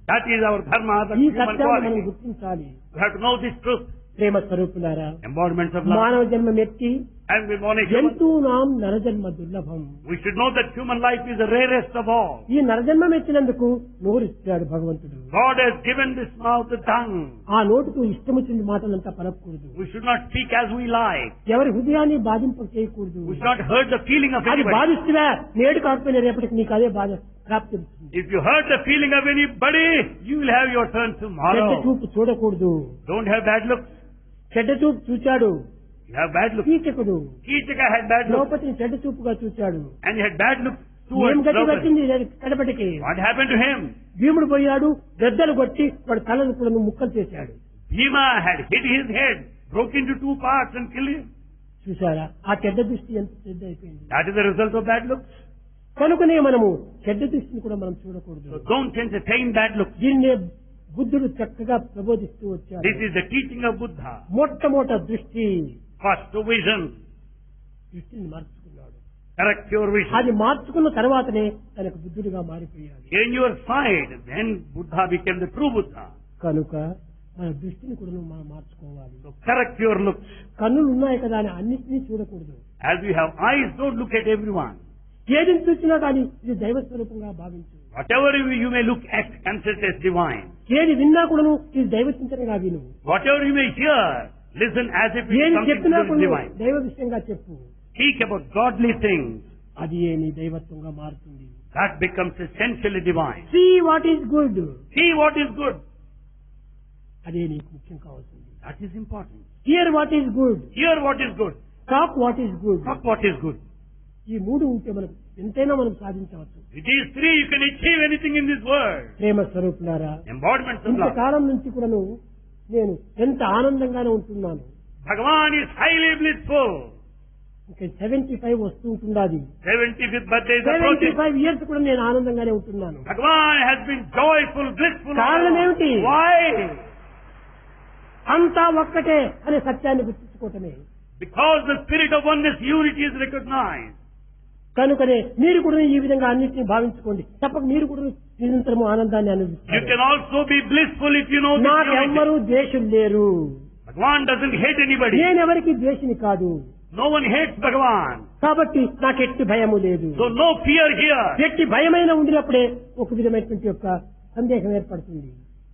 That is our dharma, that
ఈ
is human
సత్యాన్ని మనం
quality.
గుర్తించాలి.
You have to know this truth.
ప్రేమ స్వరూపులారా,
Embodiments of love.
మానవ జన్మం ఎత్తి
And we want a human.
జంతువునాం నరజన్మ దుర్లభం.
We should know that human life is the rarest of all.
ఈ నరజన్మం ఎత్తినందుకు నోరిచ్చాడు భగవంతుడు.
God has given this mouth the tongue.
ఆ నోటుకు ఇష్టమొచ్చిన మాటలంతా పలకూడదు.
We should not speak as we like.
ఎవరి హృదయాన్ని బాధింప చేయకూడదు.
We should not hurt the feeling of
అది
anybody.
బాధిస్తువా నేడు కాకపోయినా రేపటికి నీకు అదే బాధ ప్రాప్తిస్తుంది.
If you hurt the feeling of anybody, you will have your turn
చెడ్డ
tomorrow.
చూపు చూడకూడదు.
Don't have bad looks.
చెడ్డ చూపు చూచాడు
You have bad looks.
కీచకుడు.
Kijaka had bad looks.
ద్రౌపదిని చెడ్డ చూపుగా చూచాడు.
And he had bad looks
ఏం
towards
గతి
Draupadi.
పట్టింది కడపటికి?
What happened to him?
భీముడు పోయాడు, గద్దలు కొట్టి వాడు తలను కూడా ముక్కలు చేశాడు.
Bhima had hit his head, broke into two parts and killed him.
చూసారా ఆ చెడ్డ దృష్టి ఎంత చెడ్డ అయిపోయింది.
That is the result of bad looks.
కనుకనే మనము చెడ్డ దృష్టిని కూడా మనం చూడకూడదు.
So don't entertain bad looks.
దీన్నే బుద్ధుడు చక్కగా ప్రబోధిస్తూ వచ్చాడు.
This is the teaching of Buddha.
మొట్టమొదట దృష్టి,
First to vision.
దృష్టిని మార్చుకున్నాడు.
Correct your vision.
అది మార్చుకున్న తర్వాతనే తనకు బుద్ధుడిగా మారిపోయాడు.
In your side, then Buddha became the true Buddha.
కనుక మన దృష్టిని కూడా మనం మార్చుకోవాలి.
So correct your looks.
కన్నులు ఉన్నాయి కదా అని అన్నిటినీ చూడకూడదు.
As you have eyes, don't look at everyone.
ఏది చూసినా కానీ ఇది దైవ స్వరూపంగా భావించు.
Whatever you may look at, consider it as divine.
ఏది విన్నా కూడాను ఇది దైవ చింతనగా విను.
Whatever you may hear, listen as if it is
ఏది
something
చెప్పినా
to do with
కూడా
divine.
దైవ విషయంగా చెప్పు.
Speak about godly things.
అది ఏ నీ దైవత్వంగా మారుతుంది.
That becomes essentially divine.
See what is good.
See what is good.
అదే నీకు ముఖ్యం కావాల్సింది.
That is important.
Hear what is good.
Hear what is good.
Talk what is good.
Talk what is good.
ఈ మూడు ఉంటే మనకు ఎంతైనా మనం సాధించవచ్చు.
It is three, you can achieve anything in this world.
ప్రేమ స్వరూపులారా,
Embodiments of love.
ఇంతకాలం నుంచి కూడాను నేను ఎంత ఆనందంగానే ఉంటున్నాను.
Bhagavan is highly blissful.
ఇంకా 75 వస్తూ ఉంటున్నది.
75th birthday is approaching.
75 years కూడా నేను ఆనందంగానే ఉంటున్నాను.
Bhagavan has been joyful, blissful.
కారణం ఏమిటి?
Why?
అంతా ఒక్కటే అనే సత్యాన్ని గుర్తించుకోవటమే.
Because the spirit of oneness, unity is recognized.
కనుకనే మీరు కూడా ఈ విధంగా అన్నింటినీ భావించుకోండి. తప్పక మీరు కూడా నిరంతరము ఆనందాన్ని
You
అనుభవిస్తారు.
can also be blissful if you know this unity.
నాకెవ్వరూ ద్వేషులు లేరు.
Bhagavan doesn't hate anybody.
నేనెవరికి ద్వేషిని కాదు.
No one hates Bhagavan.
కాబట్టి నాకు ఎట్టి భయము లేదు.
So no fear here.
ఎట్టి భయమైన ఉండినప్పుడే ఒక విధమైనటువంటి యొక్క సందేహం ఏర్పడుతుంది.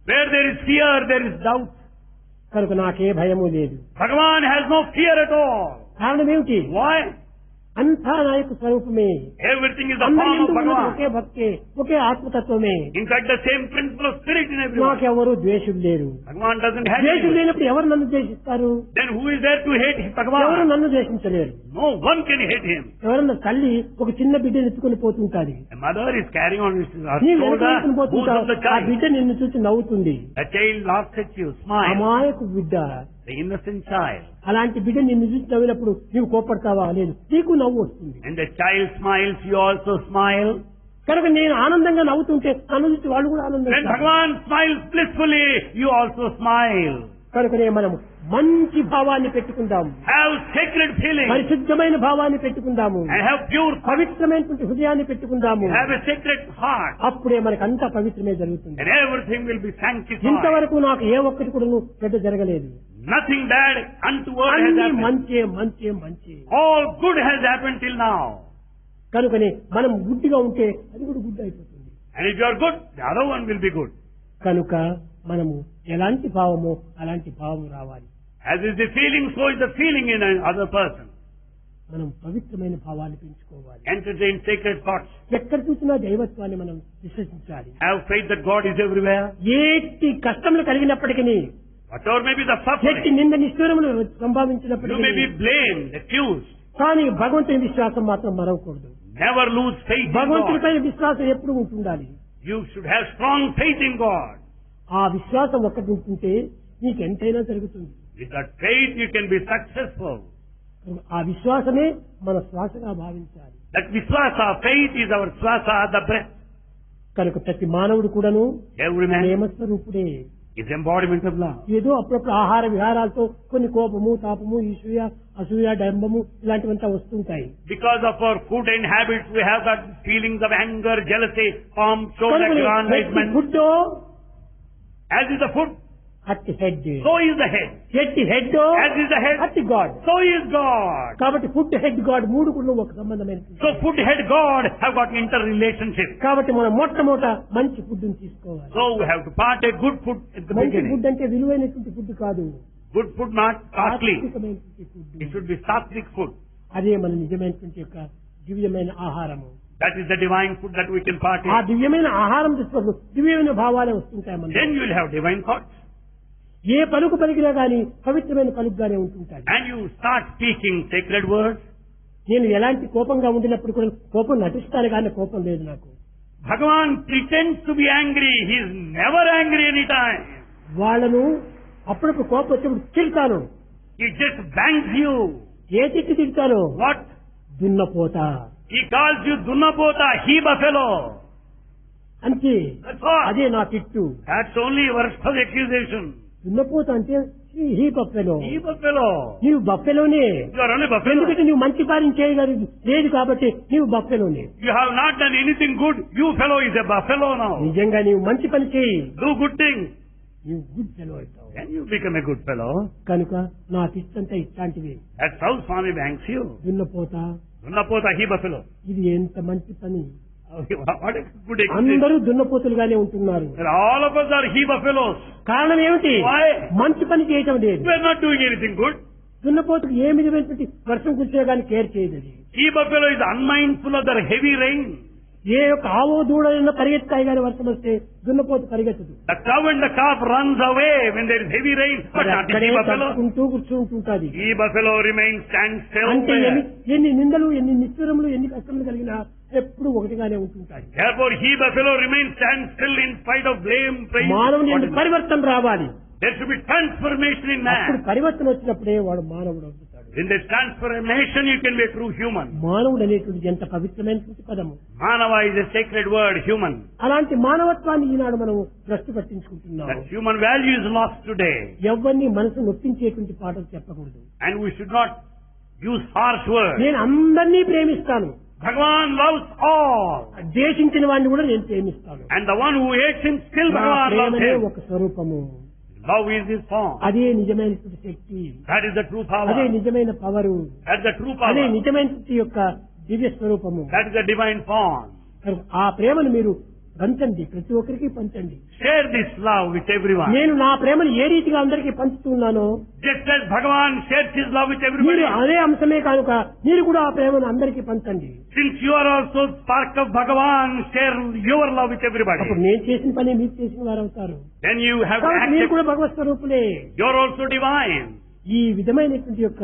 Where there is fear, there is doubt.
కనుక నాకే భయము లేదు.
Bhagavan has no fear at all.
కారణం ఏమిటి?
Why?
అంతా నా యొక్క స్వరూపమే.
Everything is the
అందరి
form of
యందు ఉన్నది ఒకే
Bhagavan.
భక్తే, ఒకే ఆత్మతత్వమే.
In fact, the same principle of spirit in everyone.
నాకెవరు ద్వేషులు లేరు.
Bhagavan doesn't hate
ద్వేషులు
anybody.
లేనప్పుడు ఎవరు నన్ను ద్వేషిస్తారు?
Then who is there to hate
ఎవరు
Bhagavan?
నన్ను ద్వేషించలేరు.
No one can hate him.
ఎవరన్నా తల్లి ఒక చిన్న బిడ్డను ఎత్తుకొని పోతుంటాది.
A mother is carrying on his
నీవు
shoulder,
వెనక
who's
పోతుంటావు.
of the
ఆ
child.
బిడ్డ నిన్ను చూసి నవ్వుతుంది.
The child laughs at you, smiles.
అమాయకు బిడ్డ.
The innocent child.
అలాంటి బిడ్డ నిన్ను చూసి నవ్వినప్పుడు నీవు కోపడతావా? లేదు, నీకు నవ్వు వస్తుంది.
And the child smiles, you also smile.
కనుక నేను ఆనందంగా నవ్వుతుంటే నన్ను చూసి వాళ్ళు కూడా
When
ఆనందంగా.
Bhagavan smiles blissfully, you also smile.
కనుకనే మనం మంచి భావాన్ని పెట్టుకుందాం.
Have sacred feelings.
పరిశుద్ధమైన భావాన్ని పెట్టుకుందాము.
And have pure thoughts.
పవిత్రమైనటువంటి హృదయాన్ని పెట్టుకుందాము.
Have a sacred heart.
అప్పుడే మనకు అంతా పవిత్రమే జరుగుతుంది.
And everything will be sanctified.
ఇంతవరకు నాకు ఏ ఒక్కటి కూడా చెడ్డ జరగలేదు.
Nothing bad untoward has
అన్ని
happened.
మంచే మంచే మంచి.
All good has happened till now.
కనుకనే మనం గుడ్డిగా ఉంటే అది కూడా గుడ్డి అయిపోతుంది.
And if you are good, the other one will be good.
కనుక మనము ఎలాంటి భావమో అలాంటి భావం రావాలి.
As is the feeling, so is the feeling in another person.
మనం పవిత్రమైన భావాన్ని పెంచుకోవాలి.
Entertain sacred thoughts.
ఎక్కడ చూసినా దైవత్వాన్ని మనం విశ్వసించాలి.
Have faith that God is everywhere.
ఏటి కష్టములు కలిగినప్పటికీ,
Whatever may be the
ఎట్టి
suffering,
నింద నిష్ఠూరములు
you may
సంభావించినప్పటికీ
be blamed, accused.
కానీ భగవంతుని విశ్వాసం మాత్రం మరవకూడదు.
Never lose faith in God.
భగవంతునిపై విశ్వాసం ఎప్పుడు ఉంటుండాలి.
You should have strong faith in God.
ఆ విశ్వాసం ఒక్కటి ఉంటుంటే నీకు ఎంతైనా జరుగుతుంది.
With that faith, you can be successful.
ఆ విశ్వాసమే మన శ్వాసగా భావించాలి.
That Vishwasa, faith is our Swasa, the breath.
కనుక ప్రతి మానవుడు కూడాను
Every man
ప్రేమస్వరూపుడే.
is embodiment of love.
ఏదో అప్పుడప్పుడు ఆహార విహారాలతో కొన్ని కోపము, తాపము, ఈసూయ, అసూయ, డంబము ఇలాంటివంతా వస్తుంటాయి.
Because of our food and habits, we have got feelings of anger, jealousy, pomp, show, aggrandizement.
Food
As is the food,
at head,
so is the head.
ఎట్టి head
As is the head,
at God.
so is God.
కాబట్టి ఫుడ్, హెడ్, గాడ్ మూడు కూడా ఒక సంబంధమైన.
So food, head, God have got interrelationship.
కాబట్టి మనం మొట్టమొదట మంచి ఫుడ్ తీసుకోవాలి.
So we have to partake good food at the
మంచి
beginning.
ఫుడ్ అంటే విలువైనటువంటి ఫుడ్ కాదు,
Good food, not costly.
సాత్వికమైనటువంటి food.
It should be sattvic food.
అదే మన నిజమైనటువంటి యొక్క దివ్యమైన ఆహారము.
That is the divine food that we can
ఆ
partake.
దివ్యమైన ఆహారం తీసుకున్నప్పుడు దివ్యమైన భావాలే వస్తుంటాయి మనకి.
Then you will have divine thoughts.
ఏ పలుకు పలికినా గాని పవిత్రమైన పలుకుగానే ఉంటుంటాయి.
And you start speaking sacred words.
నేను ఎలాంటి కోపంగా ఉండినప్పుడు కూడా కోపం నటిస్తాను కానీ కోపం లేదు నాకు.
Bhagavan pretends to be angry. He is never angry any time.
వాళ్ళను అప్పుడప్పుడు కోపం వచ్చినప్పుడు తిడతాను.
He just bangs you.
ఏ తిట్టి తిడతాను?
What?
దున్నపోత
He calls you Dunnapota, he buffalo.
అంతే,
That's all.
అదే నా తిట్టు.
That's only words of accusation.
దున్నపోత అంటే హీ బఫెలో.
He buffalo.
నీవు బఫెలోనే.
You are only buffalo.
ఎందుకంటే నువ్వు మంచి కార్యం చేయగలదు లేదు కాబట్టి నీవు బఫెలోనే.
You have not done anything good. You fellow is a buffalo now.
నిజంగా నీవు మంచి పని చేయి,
Do good things.
నీవు గుడ్ ఫెలో అవుతావు.
Then you become a good fellow.
కనుక నా తిట్టంతా ఇట్లాంటివి.
That's how Swami bangs you.
దున్నపోత
Dunnapota, he buffalo.
ఇది ఎంత మంచి పని.
What a good accusation.
అందరూ దున్నపోతులుగానే ఉంటున్నారు.
All of us are he buffaloes.
కారణం ఏమిటి?
Why?
మంచి పని చేయటం లేదు.
We are not doing anything good.
దున్నపోతుకు ఏ విధమైనటువంటి వర్షం కురిసే కానీ కేర్ చేయదు. అది
He buffalo is unmindful of the heavy rain.
ఏ యొక్క ఆవో దూడైనా పరిగెత్తాయి కానీ వర్షం వస్తే దున్నపోతు పరిగెత్తదు.
The cow and the calf runs away when there is heavy rain, but not the
అక్కడే
he buffalo.
తప్పుకుంటూ కూర్చుంటుంటది.
He buffalo remains stand still
అంటే
there.
ఎన్ని నిందలు, ఎన్ని నిష్ఠురములు, ఎన్ని కష్టములు కలిగినా ఎప్పుడు ఒకటిగానే ఉంటుంటాయి.
Therefore, he buffalo remains stand still in spite of blame, praise.
మానవుని
whatever.
పరివర్తన రావాలి.
There should be transformation in
అప్పుడు
man.
పరివర్తన వచ్చినప్పుడే వాడు మానవుడు అవుతాడు.
In this transformation, you can be a true human.
మానవుడు అనేటువంటి ఎంత పవిత్రమైనటువంటి పదము.
Manava is a sacred word, human.
అలాంటి మానవత్వాన్ని ఈనాడు మనం భ్రష్టు పట్టించుకుంటున్నాం.
That human value is lost today.
ఎవరిని మనసు నొప్పించేటువంటి పాటలు చెప్పకూడదు.
And we should not use harsh words.
నేను అందరినీ ప్రేమిస్తాను,
Bhagavan loves all.
ద్వేషించిన వాడిని కూడా నేను ప్రేమిస్తాను.
And the one who hates him, still
నా
Bhagavan loves
ప్రేమనే
him.
ఒక స్వరూపము.
Love is his form.
అదే నిజమైనటువంటి శక్తి,
That is the true
అదే
power.
నిజమైన పవరు,
That's the true
అదే
power.
నిజమైనటువంటి యొక్క దివ్య స్వరూపము.
That is the divine form.
ఆ ప్రేమను మీరు పంచండి, ప్రతి ఒక్కరికి పంచండి.
Share this love with everyone.
నేను నా ప్రేమను ఏ రీతిగా అందరికీ పంచుతున్నానో
Just as Bhagavan shares his love with
మీరు
everybody.
అదే అంశమే కనుక మీరు కూడా ఆ ప్రేమను అందరికీ పంచండి.
Since you are also spark of Bhagavan, share your love with everybody.
అప్పుడు నేను చేసిన పని మీరు చేసిన వారు అవుతారు.
Then you have to
కాబట్టి మీరు
accept.
కూడా భగవత్ స్వరూపులే.
You are also divine.
ఈ విధమైనటువంటి యొక్క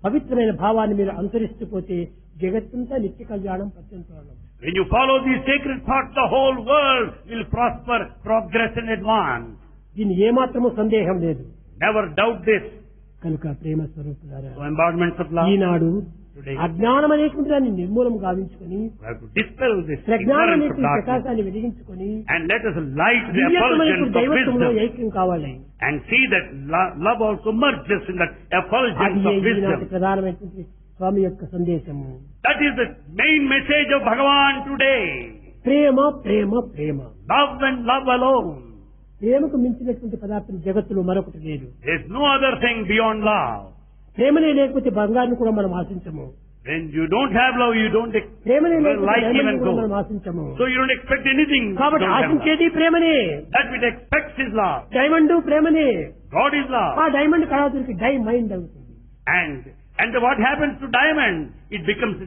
పవిత్రమైన భావాన్ని మీరు అనుసరిస్తూ పోతే జగత్తంతా నిత్య కళ్యాణం పత్యంతరం.
When you follow these sacred thoughts, the whole world will prosper, progress and advance.
దీన్ని ఏమాత్రము సందేహం లేదు.
Never doubt this.
కనుక ప్రేమ స్వరూపులారా,
So embodiments of love.
Eenadu
Today,
అజ్ఞానం అనేటువంటి దాన్ని నిర్మూలం గావించుకొని
we have to dispel this
ప్రజ్ఞానం
ignorance of
అనేటువంటి
darkness
ప్రకాశాన్ని వెలిగించుకొని
and let us light the
దివ్యత్వమైనటువంటి
effulgence of
దైవత్వంలో
wisdom
ఐక్యం కావాలి.
and see that love also merges in that
అది
effulgence of
ఈనాటి
wisdom.
ప్రధానమైనటువంటి స్వామి యొక్క సందేశము.
That is the main message of Bhagavan today.
Prema Prema Prema.
Love and love alone.
ప్రేమకు మించినటువంటి పదార్థం జగత్తులో మరొకటి లేదు.
There is no other thing beyond love.
ప్రేమనే లేకపోతే బంగారుని కూడా మనం ఆశించము.
When you don't have love, you don't
ప్రేమనే
like even go.
మనం ఆశించము.
So you don't expect anything.
కాబట్టి
Don't have love.
ఆశించేది ప్రేమనే.
That which expects is love.
Diamond ప్రేమనే.
God is love.
ఆ డైమండ్ కళాతుడికి డై మైండ్ అవుతుంది.
And what happens to diamond? It becomes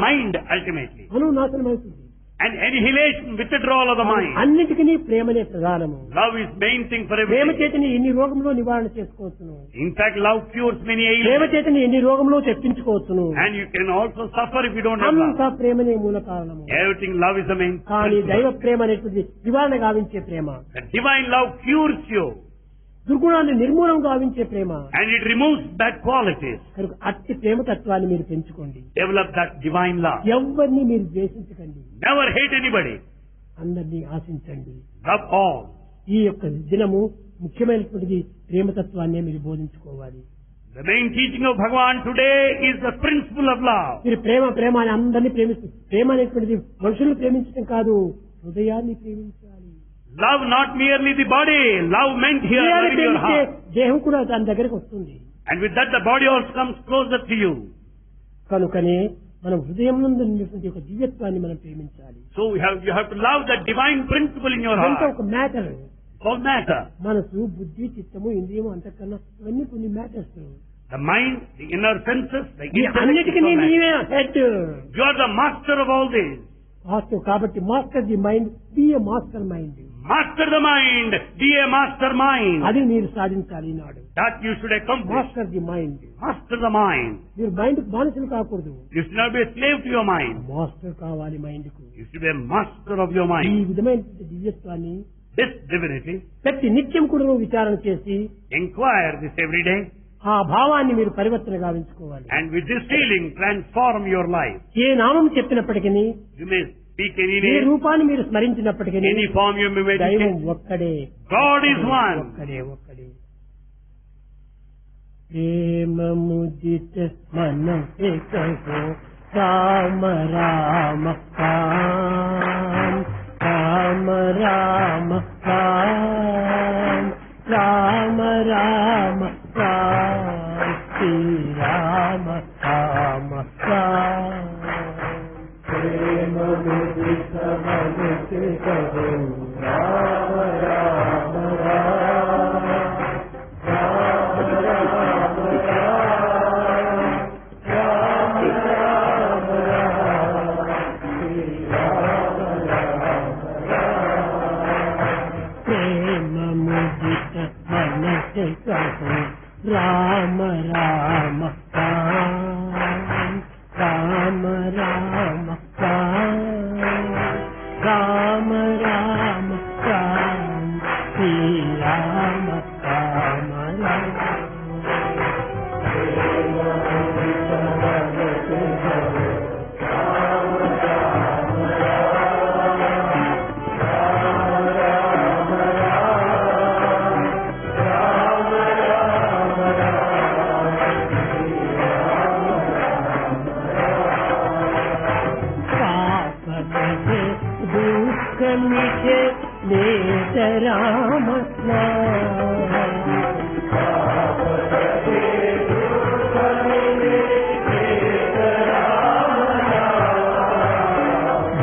mind ultimately.
అనునాశనం అవుతుంది.
And annihilation, withdrawal of the mind.
అన్నిటికీ ప్రేమనే ప్రధానము.
Love is main thing for
Prema
everything.
చేతని ఎన్ని రోగంలో నివారణ చేసుకోవచ్చును.
In fact, love cures many
Prema
ailments.
చేతని ఎన్ని రోగంలో తెప్పించుకోవచ్చును.
And you can also suffer if you don't have
అంతా
love.
ప్రేమనే మూల కారణము.
Everything love is the main
కానీ
principle.
దైవ ప్రేమ అనేటువంటి నివారణ గావించే ప్రేమ,
The divine love cures you.
దుర్గుణాన్ని నిర్మూలన గావించే ప్రేమ.
And it removes bad qualities.
కనుక అట్టి ప్రేమ తత్వాన్ని మీరు పెంచుకోండి.
Develop that divine love.
ఎవరిని మీరు ద్వేషించకండి.
Never hate anybody.
అందరినీ ఆశించండి.
Love all.
ఈ యొక్క దినము ముఖ్యమైనటువంటిది ప్రేమతత్వాన్ని మీరు బోధించుకోవాలి.
The main teaching of Bhagavan today is the principle of love.
మీరు ప్రేమ అని అందరినీ ప్రేమిస్తారు. ప్రేమ అనేటువంటిది మనుషులను ప్రేమించడం కాదు, హృదయాన్ని ప్రేమించాలి.
Love not merely the body. Love meant here
హృదయాన్ని
loving your
ప్రేమించే
heart.
దేహం కూడా దాని దగ్గరకు వస్తుంది.
And with that the body also comes closer to you.
కనుకనే మనం హృదయం నందు ఉన్నటువంటి ఒక దివ్యత్వాన్ని మనం ప్రేమించాలి.
So you have to love that divine principle in your
ఇదంతా
heart.
ఒక మ్యాటర్.
It's all matter.
మనసు, బుద్ధి, చిత్తము, ఇంద్రియము అంతకన్నా ఇవన్నీ కొన్ని matters.
The mind, the inner senses, the
ఈ
intellect.
అన్నిటికీ
is all matter.
నీవే head.
You are the master of all this.
Master కాబట్టి master the mind, be a master mind.
Master the mind. Be a master mind.
అది మీరు సాధించాలి ఈనాడు.
That you should accomplish.
Master the mind.
Master the mind.
మీరు మైండ్ బానిసలు కాకూడదు.
You should not be a slave to your mind.
Master కావాలి మైండ్ కు.
You should be a master of your
ఈ
mind.
విధమైన దివ్యత్వాన్ని
This divinity,
ప్రతి నిత్యం కూడా విచారణ చేసి
inquire this every day.
ఆ భావాన్ని మీరు పరివర్తన గావించుకోవాలి.
And with this feeling, transform your life.
ఏ నామం చెప్పినప్పటికీ,
You may speak any
A
name,
రూపాన్ని మీరు స్మరించినప్పటికీ
any form you may
దైవం
meditate.
ఒక్కడే.
God is one.
ఒక్కడే. ప్రేమ ముదిత మనసే కహో రామ రామ రామ రామ రామ రామ రామ రామ శ్రీ రామ రామ రామ. ప్రేమ ముదిత మనసే కహో రామ రామ రామ రామ రామ రామ రామ రామ రామ రామ శ్రీ రామ రామ రామ. దుఃఖమికే లేత రామ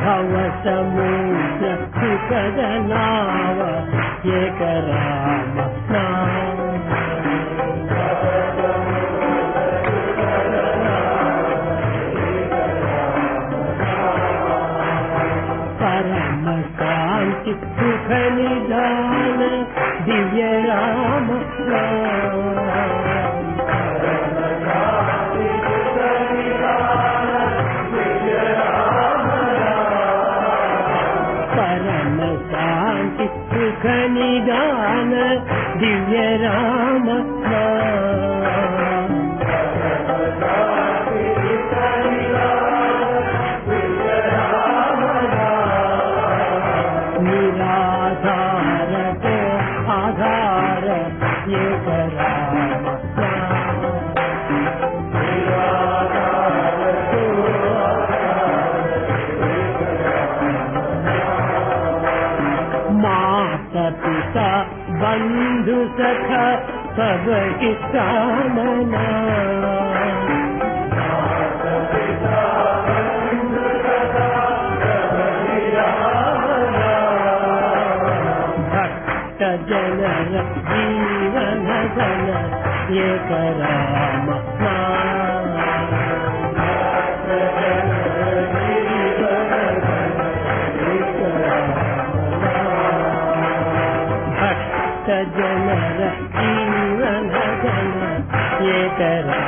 భవ సముద్ర సుఖద నావ ఏక రామ పరమ శాంతి సుఖ నిదాన దివ్య రామ పరమ శాంతి సుఖ నిదాన దివ్య రామ నిరాధార ఆధార ఏక రామ मात पिता बंधु सखा सब की कामना నర జీవన జన ఏకరా